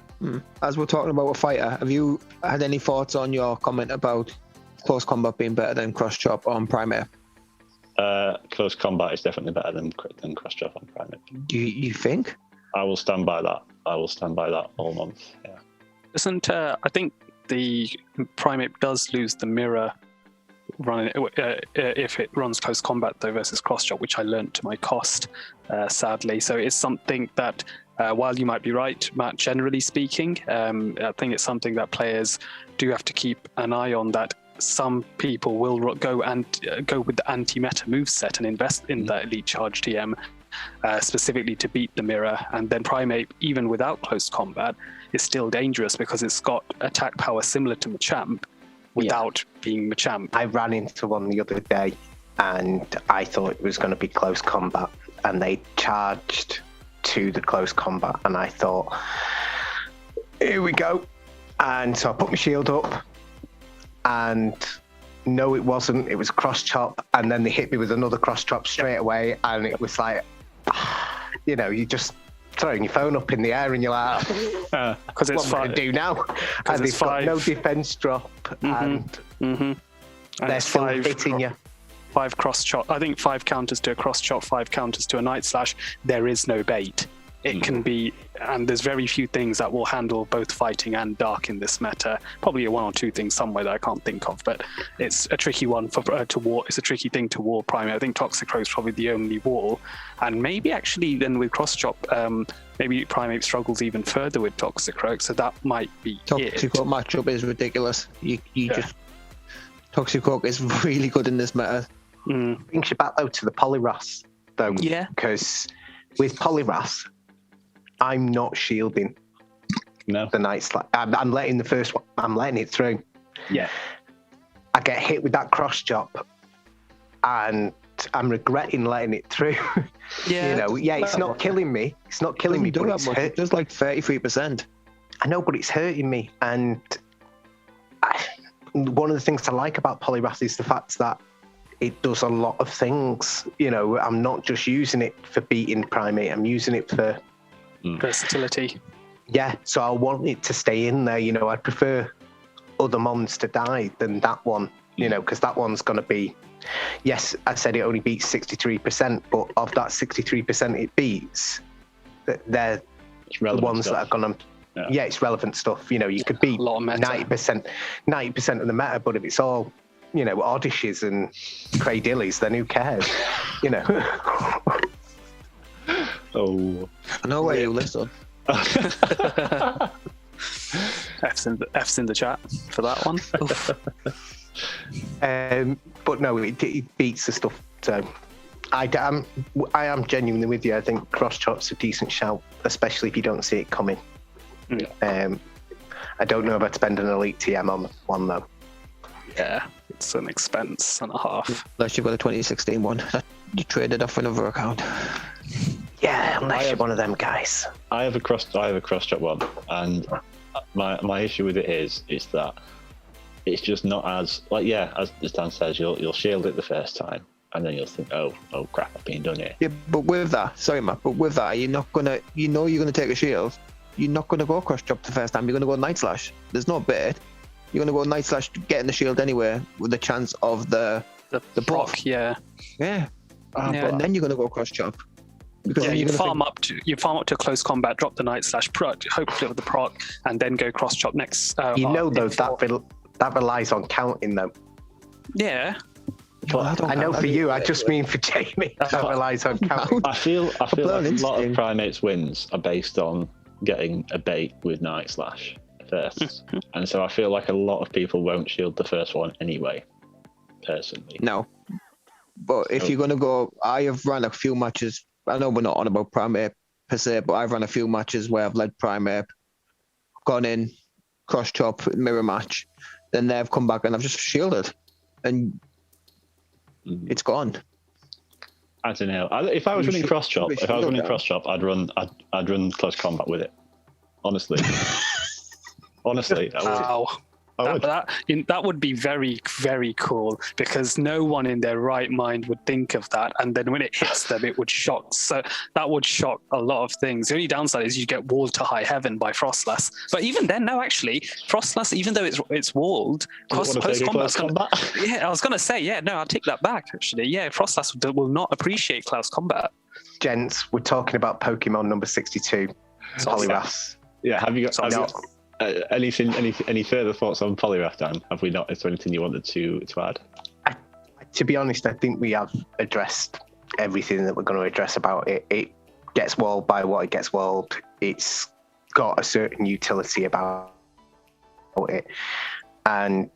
Speaker 4: As we're talking about a fighter, have you had any thoughts on your comment about close combat being better than cross chop on Primeape?
Speaker 1: Close combat is definitely better than cross chop on Primeape.
Speaker 4: You think?
Speaker 1: I will stand by that. I will stand by that all month. Yeah.
Speaker 3: Isn't I think the Primeape does lose the mirror run if it runs close combat though versus cross chop, which I learnt to my cost, sadly. So it's something that while you might be right, Matt, generally speaking, I think it's something that players do have to keep an eye on, that some people will go with the anti-meta moveset and invest in the Elite Charge TM specifically to beat the mirror. And then Primeape, even without close combat, is still dangerous because it's got attack power similar to Machamp without being Machamp.
Speaker 2: I ran into one the other day and I thought it was going to be close combat, and they charged to the close combat, and I thought, here we go. And so I put my shield up, and no, it wasn't. It was cross chop, and then they hit me with another cross chop straight away, and it was like, you just throwing your phone up in the air, and you're like,
Speaker 3: because it's
Speaker 2: what am I going to do now? And they've got no defense drop, and they're still hitting you.
Speaker 3: 5 cross chop. I think 5 counters to a cross chop, 5 counters to a Night Slash. There is no bait. It can be, and there's very few things that will handle both fighting and dark in this meta. Probably 1 or 2 things somewhere that I can't think of, but it's a tricky one to war. It's a tricky thing to war Primeape. I think Toxicroak is probably the only wall, and maybe actually then with cross chop, maybe Primeape struggles even further with Toxicroak, so that might be
Speaker 4: Toxicroak matchup is ridiculous. Just Toxicroak is really good in this meta.
Speaker 2: Brings you back though to the Poliwrath though, because with Poliwrath, I'm not shielding.
Speaker 1: No,
Speaker 2: the Night Slash. I'm letting the first one. I'm letting it through.
Speaker 1: Yeah,
Speaker 2: I get hit with that cross chop, and I'm regretting letting it through. It's not killing me. It's not killing me, but it's hurt.
Speaker 4: Just like 33%.
Speaker 2: I know, but it's hurting me. And one of the things I like about Poliwrath is the fact that it does a lot of things. I'm not just using it for beating Primeape. I'm using it for
Speaker 3: versatility.
Speaker 2: Yeah, so I want it to stay in there. I'd prefer other mons to die than that one, because that one's going to be, yes, I said it only beats 63%, but of that 63% it beats, they're the ones that are going to, it's relevant stuff. You could beat 90% of the meta, but if it's all, Oddishes and Cradillies, then who cares?
Speaker 1: Oh,
Speaker 4: I know where you listen.
Speaker 3: F's in the chat for that one.
Speaker 2: But no, it beats the stuff. So I am genuinely with you. I think cross chop's a decent shout, especially if you don't see it coming. I don't know about spending an elite TM on one though.
Speaker 3: Yeah, it's an expense and a half.
Speaker 4: Unless you've got a 2016 one that you traded off another account.
Speaker 2: Yeah, unless you're one of them guys.
Speaker 1: I have a cross chop one, and my issue with it is that it's just not as as Dan says, you'll shield it the first time, and then you'll think, oh crap, I've been done here.
Speaker 4: Yeah, but with that, sorry Matt, you're not gonna, you're gonna take a shield. You're not gonna go cross chop the first time. You're gonna go Night Slash. There's no bait. You're gonna go Night Slash to get in the shield anyway, with the chance of the proc.
Speaker 3: Yeah.
Speaker 4: And then you're gonna go cross chop. Because
Speaker 3: you farm up to close combat, drop the Night Slash, hopefully with the proc, and then go cross chop next.
Speaker 2: Though that relies on counting though.
Speaker 3: Yeah.
Speaker 2: I know for you, I just mean for Jamie. That relies on counting.
Speaker 1: I feel like a lot of
Speaker 4: instinct.
Speaker 1: Primate's wins are based on getting a bait with Night Slash first. And so I feel like a lot of people won't shield the first one anyway, personally.
Speaker 4: No. But if you're going to go, I have run a few matches. I know we're not on about Primate per se, but I've run a few matches where I've led Primate, gone in, cross chop, mirror match, then they've come back and I've just shielded. And it's gone.
Speaker 1: I don't know. If I was running cross chop, I'd run close combat with it. Honestly, I would.
Speaker 3: Wow. That would be very, very cool, because no one in their right mind would think of that, and then when it hits them, it would shock. So that would shock a lot of things. The only downside is you get walled to high heaven by Frostlass. But even then, no, actually, Frostlass, even though it's walled, close combat. Yeah, I was gonna say, I'll take that back. Actually, Frostlass will not appreciate close combat.
Speaker 2: Gents, we're talking about Pokemon number 62, Polygraph.
Speaker 1: Yeah, have you got? Any further thoughts on Polygraph, Dan? Have we not? Is there anything you wanted to add?
Speaker 2: To be honest, I think we have addressed everything that we're going to address about it. It gets walled by what it gets walled. It's got a certain utility about it. And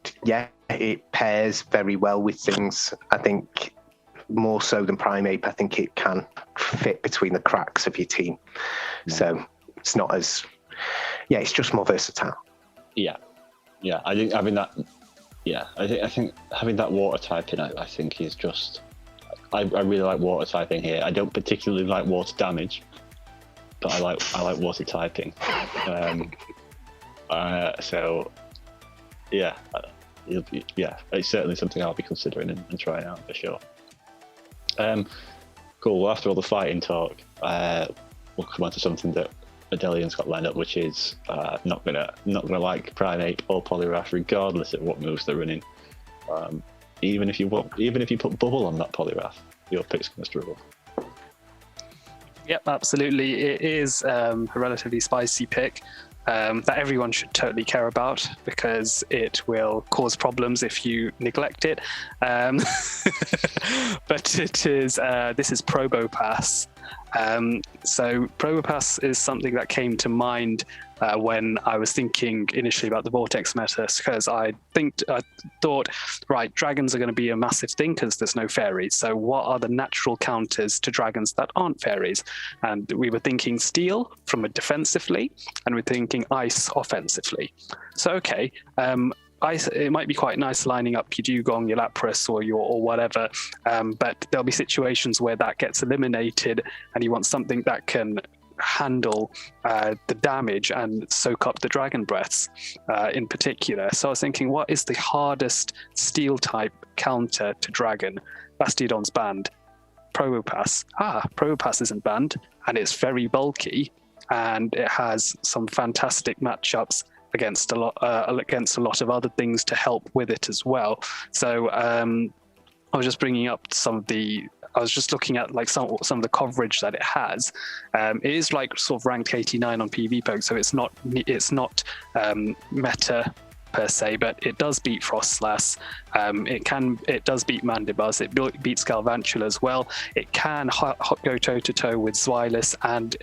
Speaker 2: it pairs very well with things. I think more so than Primeape, I think it can fit between the cracks of your team. Yeah. So it's not as... it's just more versatile. Yeah.
Speaker 1: I think having that. I think having that water typing, I think is just. I really like water typing here. I don't particularly like water damage, but I like water typing. So, it's certainly something I'll be considering and trying out for sure. Cool. Well, after all the fighting talk, we'll come on to something that Adelian's got lined up, which is not gonna like Primeape or Polygraph, regardless of what moves they're running. Even if you put Bubble on that Polygraph, your pick's gonna struggle.
Speaker 3: Yep, absolutely. It is a relatively spicy pick that everyone should totally care about, because it will cause problems if you neglect it. But it is. This is Probopass. So Probopass is something that came to mind when I was thinking initially about the Vortex meta, because I thought, right, dragons are going to be a massive thing because there's no fairies. So what are the natural counters to dragons that aren't fairies? And we were thinking steel from a defensively, and we're thinking ice offensively. So okay. Ice, it might be quite nice lining up your Dugong, your Lapras, or whatever, but there'll be situations where that gets eliminated, and you want something that can handle the damage and soak up the Dragon Breaths in particular. So I was thinking, what is the hardest Steel type counter to Dragon? Bastiodon's banned. Probopass. Probopass isn't banned, and it's very bulky, and it has some fantastic matchups against a lot of other things to help with it as well. So I was just bringing up I was just looking at like some of the coverage that it has. It is like sort of ranked 89 on PvP, so it's not meta per se, but it does beat Frostlass. It does beat Mandibuzz. It beats Galvantula as well. It can go toe to toe with Zweilous and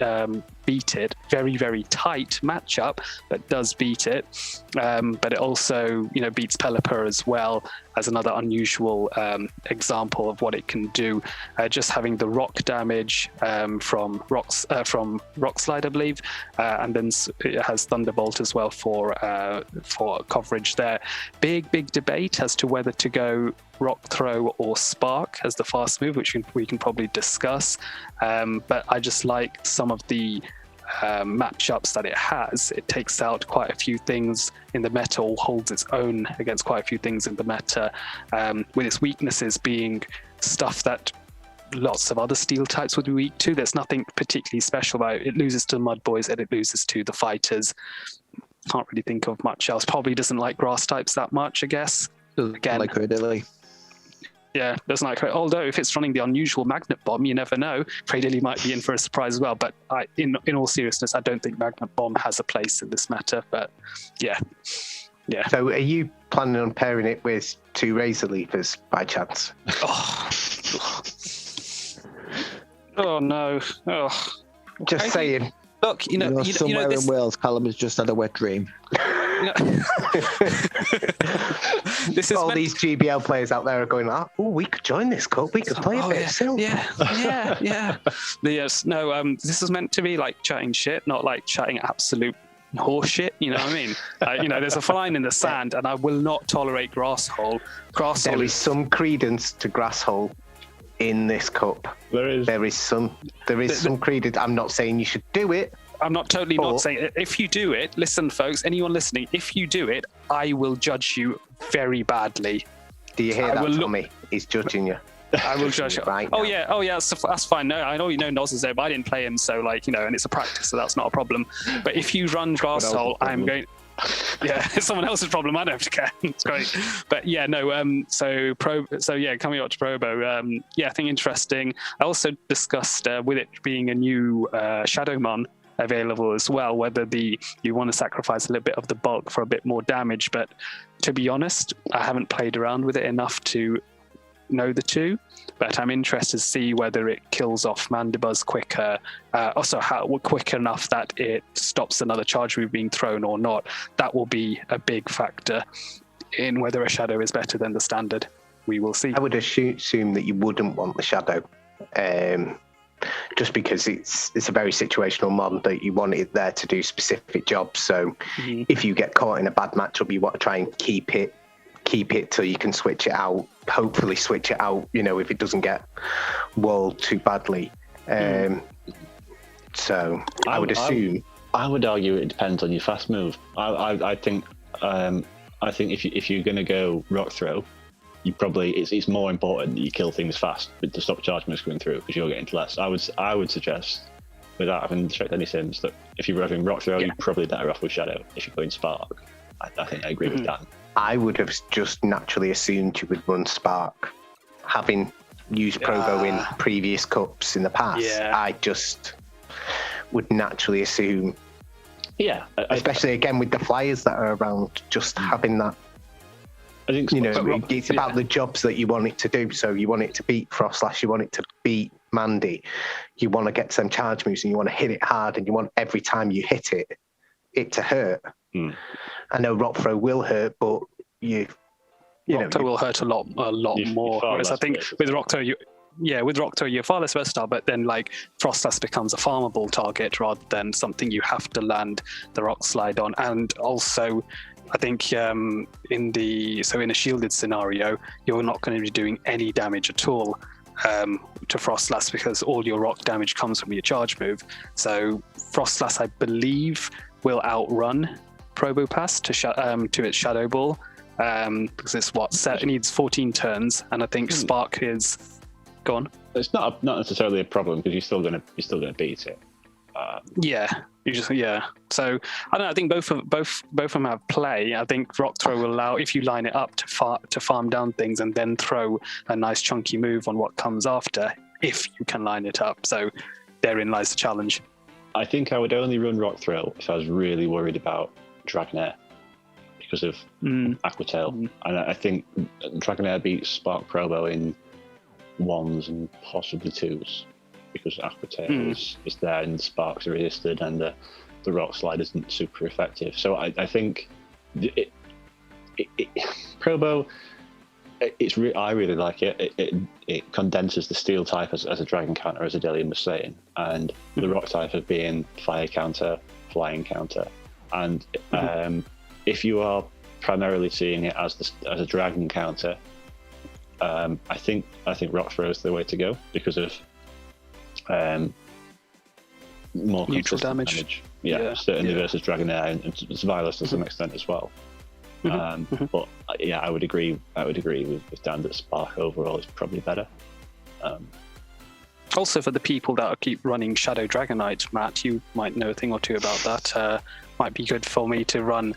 Speaker 3: beat it. Very, very tight matchup, but does beat it. But it also, beats Pelipper as well as another unusual example of what it can do. Just having the rock damage from Rock Slide, I believe, and then it has Thunderbolt as well for coverage there. Big debate as to whether to go Rock Throw or Spark as the fast move, which we can probably discuss. But I just like some of the matchups that it has. It takes out quite a few things in the meta, or holds its own against quite a few things in the meta, with its weaknesses being stuff that lots of other steel types would be weak to. There's nothing particularly special about it. It loses to Mud Boys and it loses to the Fighters. Can't really think of much else. Probably doesn't like grass types that much, I guess. Again,
Speaker 4: like Cradilly.
Speaker 3: Yeah, doesn't like. Although if it's running the unusual Magnet Bomb, you never know. Cradilly might be in for a surprise as well. But in all seriousness, I don't think Magnet Bomb has a place in this meta. But yeah. Yeah.
Speaker 2: So are you planning on pairing it with 2 Razor Leapers by chance?
Speaker 3: Oh no. Oh.
Speaker 2: Just saying.
Speaker 3: Look,
Speaker 4: somewhere in Wales, Callum has just had a wet dream.
Speaker 3: This is
Speaker 2: These GBL players out there are going, oh, we could join this cup. We could play a bit of Silph.
Speaker 3: Yeah. Yes. No. This is meant to be like chatting shit, not like chatting absolute horseshit. You know what I mean? There's a fine in the sand, and I will not tolerate grasshole.
Speaker 2: There is some credence to grasshole in this cup.
Speaker 1: There is
Speaker 2: some credence. I'm not saying you should do it.
Speaker 3: I'm not saying it. If you do it, listen, folks, anyone listening, if you do it, I will judge you very badly.
Speaker 2: Do you hear that, Tommy? He's judging you.
Speaker 3: I will judge you.
Speaker 2: Right
Speaker 3: Oh
Speaker 2: now.
Speaker 3: yeah, that's fine. No, I know Noz is there, but I didn't play him, so and it's a practice, so that's not a problem. But if you run grasshole, I'm going. Yeah, it's someone else's problem. I don't have to care. It's great. But yeah, no. So coming up to Probo. I think interesting. I also discussed with it being a new Shadowmon available as well, whether you want to sacrifice a little bit of the bulk for a bit more damage. But to be honest, I haven't played around with it enough to know the two, but I'm interested to see whether it kills off Mandibuzz quicker, also quick enough that it stops another charge move being thrown or not. That will be a big factor in whether a Shadow is better than the standard. We will see.
Speaker 2: I would assume that you wouldn't want the Shadow, just because it's a very situational mod that you want it there to do specific jobs. So if you get caught in a bad matchup, you want to try and keep it till you can switch it out. Hopefully switch it out, if it doesn't get walled too badly. So I would assume.
Speaker 1: I would argue it depends on your fast move. I think if you're going to go rock throw, you probably it's more important that you kill things fast to stop charge moves going through, because you're getting less. I would suggest, without having checked any sims, that if you're having rock throw, you're probably better off with Shadow. If you're going Spark, I think I agree with that.
Speaker 2: I would have just naturally assumed you would run Spark, having used Probo in previous cups in the past. I just would naturally assume.
Speaker 1: Yeah,
Speaker 2: especially again with the flyers that are around, just having that.
Speaker 1: I think
Speaker 2: it's about the jobs that you want it to do. So you want it to beat Frostlash, you want it to beat Mandy, you want to get some charge moves, and you want to hit it hard, and you want every time you hit it to hurt. I know rock throw will hurt, but rock
Speaker 3: throw will hurt a lot more. Whereas I think with rock throw, you're far less versatile, but then like Frostlass becomes a farmable target rather than something you have to land the rock slide on. And also, I think in a shielded scenario, you're not going to be doing any damage at all to Frostlass, because all your rock damage comes from your charge move. So Frostlass, I believe, will outrun Probopass to its Shadow Ball, because it's it needs 14 turns, and I think Spark is gone.
Speaker 1: It's not necessarily a problem, because you're still gonna beat it.
Speaker 3: So I don't know. I think both of them have play. I think rock throw will allow, if you line it up to farm down things and then throw a nice chunky move on what comes after, if you can line it up. So therein lies the challenge.
Speaker 1: I think I would only run rock throw if I was really worried about Dragonair, because of Aquatail. And I think Dragonair beats Spark Probo in 1s and possibly 2s, because Aquatail is there and the Sparks are resisted, and the rock slide isn't super effective. So I think Probo, I really like it. It condenses the steel type as a dragon counter, as Adelian was saying, and the rock type of being fire counter, flying counter. And if you are primarily seeing it as a dragon counter, I think rock throw is the way to go, because of more
Speaker 3: neutral damage.
Speaker 1: Certainly versus Dragonair, and Survivalist to some extent as well. But I would agree with Dan that Spark overall is probably better.
Speaker 3: Also, for the people that keep running Shadow Dragonite, Matt, you might know a thing or two about that. Might be good for me to run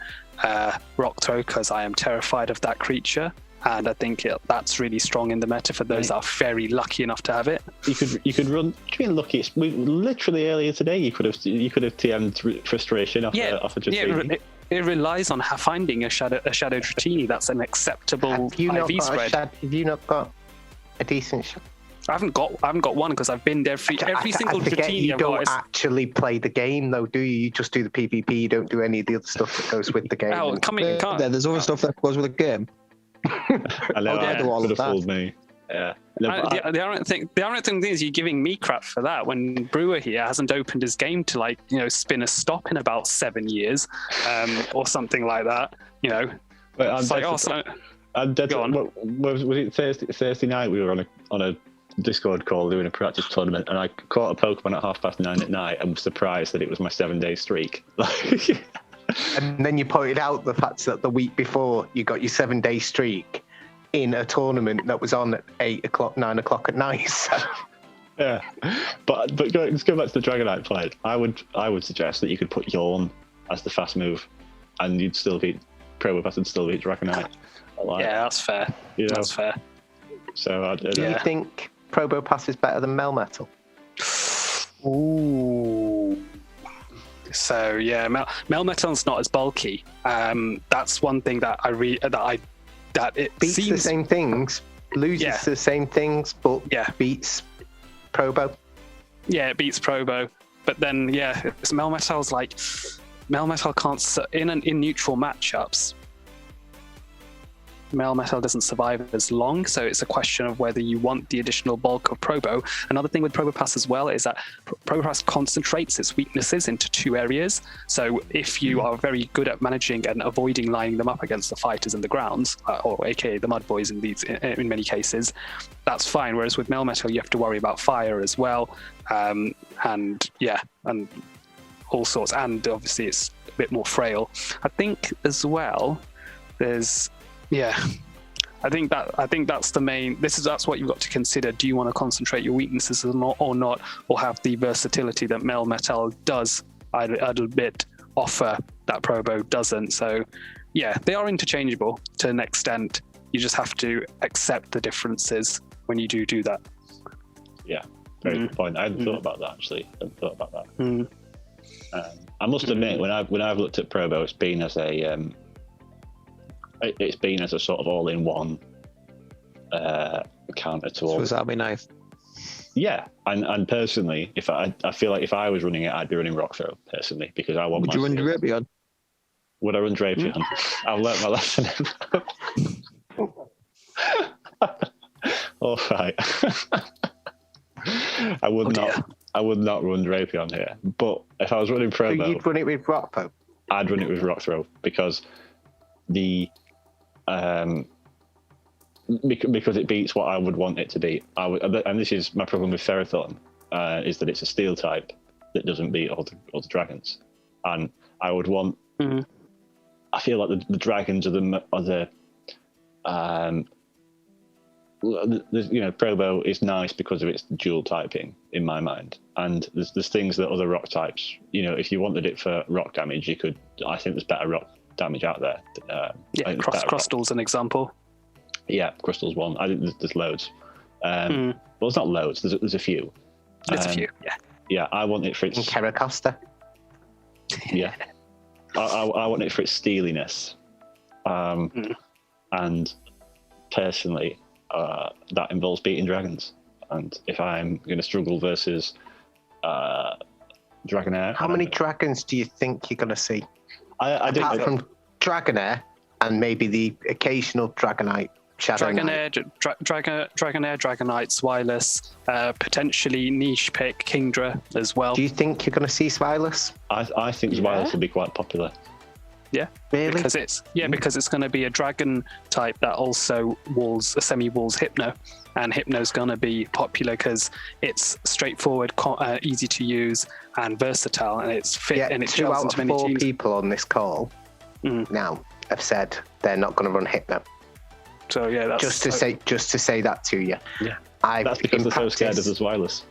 Speaker 3: Rock Throw, because I am terrified of that creature, and I think that's really strong in the meta for those that are very lucky enough to have it.
Speaker 1: You could run. Do you mean lucky? Literally earlier today, you could have TM'd Frustration off a Justini.
Speaker 3: it relies on finding a shadow Dratini that's an acceptable
Speaker 2: Have you not
Speaker 3: IV
Speaker 2: got
Speaker 3: spread.
Speaker 2: have you not got a decent shot?
Speaker 3: I haven't got one because I've been there every single
Speaker 2: I forget
Speaker 3: Dratini
Speaker 2: you
Speaker 3: I've
Speaker 2: don't
Speaker 3: got is.
Speaker 2: actually play the game though, do you? You just do the PvP. You don't do any of the other stuff that goes with the game.
Speaker 3: Oh,
Speaker 4: There's other stuff that goes with the game.
Speaker 1: I know,
Speaker 3: yeah.
Speaker 1: I
Speaker 4: Do all
Speaker 1: could
Speaker 4: of
Speaker 1: have
Speaker 4: that.
Speaker 1: fooled me. Yeah. No, but
Speaker 3: the ironic thing is you're giving me crap for that when Brewer here hasn't opened his game to spin a stop in about 7 years, or something like that.
Speaker 1: but I'm
Speaker 3: It's like,
Speaker 1: dead-
Speaker 3: oh, so,
Speaker 1: I'm dead.
Speaker 3: Go on.
Speaker 1: Was it Thursday night? We were on a Discord call doing a practice tournament, and I caught a Pokemon at 9:30 at night, and was surprised that it was my 7-day streak.
Speaker 2: And then you pointed out the fact that the week before you got your 7-day streak in a tournament that was on at 8 o'clock, 9 o'clock at night. So.
Speaker 1: Yeah, but let's go back to the Dragonite play. I would suggest that you could put Yawn as the fast move, and you'd still beat Probopass and still beat Dragonite.
Speaker 3: yeah, that's fair.
Speaker 1: You know,
Speaker 3: That's fair.
Speaker 1: so
Speaker 2: Do you
Speaker 3: Yeah.
Speaker 2: think Probopass is better than Melmetal?
Speaker 3: Ooh. So yeah, Melmetal's not as bulky. That's one thing that it
Speaker 2: Beats
Speaker 3: seems
Speaker 2: the same things, loses
Speaker 3: Yeah.
Speaker 2: the same things, but
Speaker 3: Yeah.
Speaker 2: beats Probo.
Speaker 3: Yeah, it beats Probo, but then Melmetal's like Melmetal can't in neutral matchups. Melmetal doesn't survive as long, so it's a question of whether you want the additional bulk of Probo. Another thing with Probopass as well is that Probopass concentrates its weaknesses into 2 areas. So if you are very good at managing and avoiding lining them up against the fighters in the grounds, or aka the Mud Boys in many cases, that's fine. Whereas with Melmetal, you have to worry about fire as well, and all sorts. And obviously, it's a bit more frail. I think as well, there's. Yeah, I think that's the main. That's what you've got to consider. Do you want to concentrate your weaknesses or not, or have the versatility that Melmetal does a little bit offer that Probo doesn't? So, yeah, they are interchangeable to an extent. You just have to accept the differences when you do that.
Speaker 1: yeah, very good point. I hadn't thought about that actually. I hadn't thought about that. I must admit, when I've looked at Probo, it's been as a sort of all-in-one counter to all.
Speaker 4: So that'd be nice.
Speaker 1: Yeah, and personally, if I feel like if I was running it, I'd be running Rock Throw personally, because I want.
Speaker 4: Would you run Drapion?
Speaker 1: Would I run Drapion? I've learnt my lesson. All right. I would not run Drapion here, but if I was running
Speaker 2: So
Speaker 1: Probo,
Speaker 2: you'd run it with Rockpo?
Speaker 1: I'd run it with Rock Throw because because it beats what I would want it to beat. And this is my problem with Ferrothorn, is that it's a steel type that doesn't beat all the dragons, and I would want. I feel like the dragons are the Probo is nice because of its dual typing in my mind, and there's things that other rock types. If you wanted it for rock damage, you could. I think there's better rock damage out there.
Speaker 3: Crustal's an example.
Speaker 1: Yeah, Crystal's one. I think there's loads. Well, it's not loads. There's a few.
Speaker 3: There's a few. Yeah.
Speaker 1: Yeah, I want it for its.
Speaker 2: And Caracosta?
Speaker 1: Yeah, I want it for its steeliness, and personally, that involves beating dragons. And if I'm going to struggle versus Dragonair,
Speaker 2: How many dragons do you think you're going to see?
Speaker 1: I
Speaker 2: Apart
Speaker 1: think
Speaker 2: from Dragonair and maybe the occasional Dragonite, Shadow Knight.
Speaker 3: Dragonair, Dragonite, Swilus, potentially niche pick Kingdra as well.
Speaker 2: Do you think you're going to see Swilus?
Speaker 1: I think Zwilus will be quite popular.
Speaker 3: Yeah,
Speaker 2: Really?
Speaker 3: because it's going to be a dragon type that also semi-walls Hypno, and Hypno's going to be popular because it's straightforward, easy to use, and versatile, and it's fit and it
Speaker 2: 2
Speaker 3: gels
Speaker 2: out
Speaker 3: into
Speaker 2: of
Speaker 3: many
Speaker 2: 4
Speaker 3: teams.
Speaker 2: people on this call now have said they're not going to run Hypno.
Speaker 3: So yeah, that's
Speaker 2: Just to say that to you.
Speaker 1: Yeah, that's because they're so scared of the Zwilus.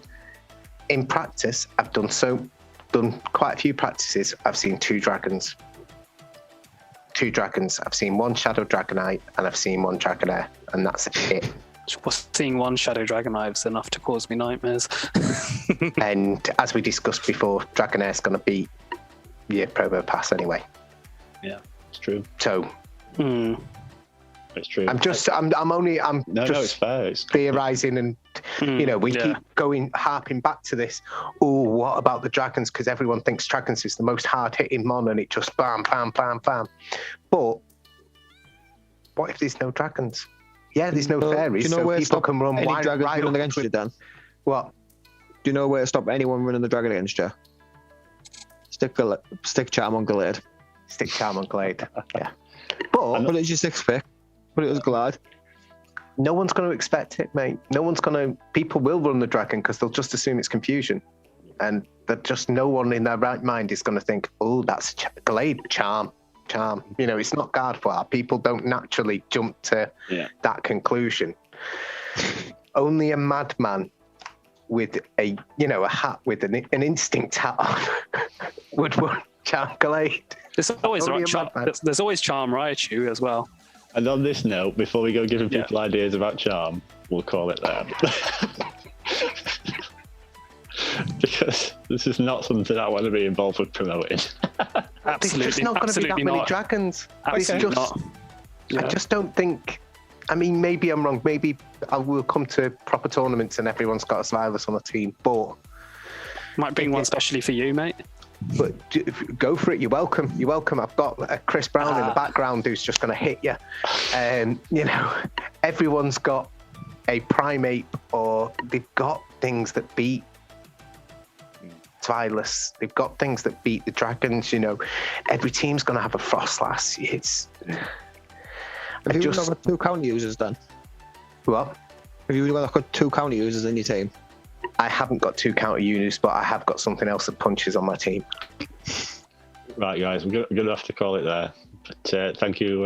Speaker 2: In practice, I've done quite a few practices. I've seen 2 dragons. 2 dragons. I've seen 1 Shadow Dragonite and I've seen 1 Dragonair, and that's it.
Speaker 3: Seeing 1 Shadow Dragonite is enough to cause me nightmares.
Speaker 2: And as we discussed before, Dragonair's going to beat your Probopass anyway.
Speaker 1: Yeah, it's true.
Speaker 2: So
Speaker 1: It's true.
Speaker 2: I'm just
Speaker 1: It's fair. It's
Speaker 2: theorizing, and we keep harping back to this. Oh, what about the dragons? Because everyone thinks dragons is the most hard-hitting mon, and it just bam, bam, bam, bam. But what if there's no dragons? Yeah, there's no fairies,
Speaker 4: do you know
Speaker 2: so
Speaker 4: where to
Speaker 2: people
Speaker 4: stop
Speaker 2: can run
Speaker 4: any
Speaker 2: right
Speaker 4: dragons running
Speaker 2: up
Speaker 4: against you, Dan?
Speaker 2: What?
Speaker 4: Do you know where to stop anyone running the dragon against you? Stick charm on Glade.
Speaker 2: Stick charm on Glade. Yeah. But
Speaker 4: put it as your 6th pick. Put it as Glade.
Speaker 2: No one's going to expect it, mate. People will run the dragon because they'll just assume it's confusion. And that just no one in their right mind is going to think, oh, that's Glade charm. It's not Guardfire. People don't naturally jump to that conclusion. Only a madman with a hat with an instinct hat on would run charm Glade.
Speaker 3: There's always charm Raichu as well.
Speaker 1: And on this note, before we go giving people ideas about charm, we'll call it there. Because this is not something I want to be involved with promoting.
Speaker 3: Absolutely,
Speaker 2: there's just not going to be that many dragons. I just don't think. I mean, maybe I'm wrong. Maybe I will come to proper tournaments and everyone's got a Silas on the team. But
Speaker 3: might bring one especially for you, mate.
Speaker 2: But go for it. You're welcome. I've got a Chris Brown in the background who's just going to hit you. Everyone's got a Primeape, or they've got things that beat Silas. They've got things that beat the dragons. Every team's going to have a Frostlass.
Speaker 4: Have you got 2 counter users then?
Speaker 2: What?
Speaker 4: Have you got 2 counter users in your team?
Speaker 2: I haven't got 2 counter units, but I have got something else that punches on my team.
Speaker 1: Right, guys, we're going to have to call it there. But thank you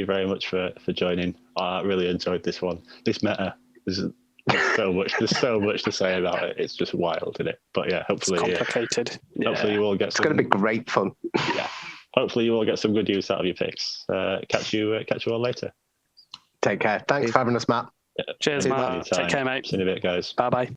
Speaker 1: very much for joining. I really enjoyed this one. This meta, there's so much to say about it. It's just wild, isn't it? But yeah, hopefully
Speaker 3: it's complicated.
Speaker 1: Hopefully you all get.
Speaker 2: It's going to be great fun.
Speaker 1: Yeah. Hopefully you all get some good use out of your picks. Catch you all later.
Speaker 2: Take care. Thanks for having us, Matt.
Speaker 1: Yeah.
Speaker 3: Cheers, Matt. Take care, mate.
Speaker 1: See you in a bit, guys.
Speaker 3: Bye-bye.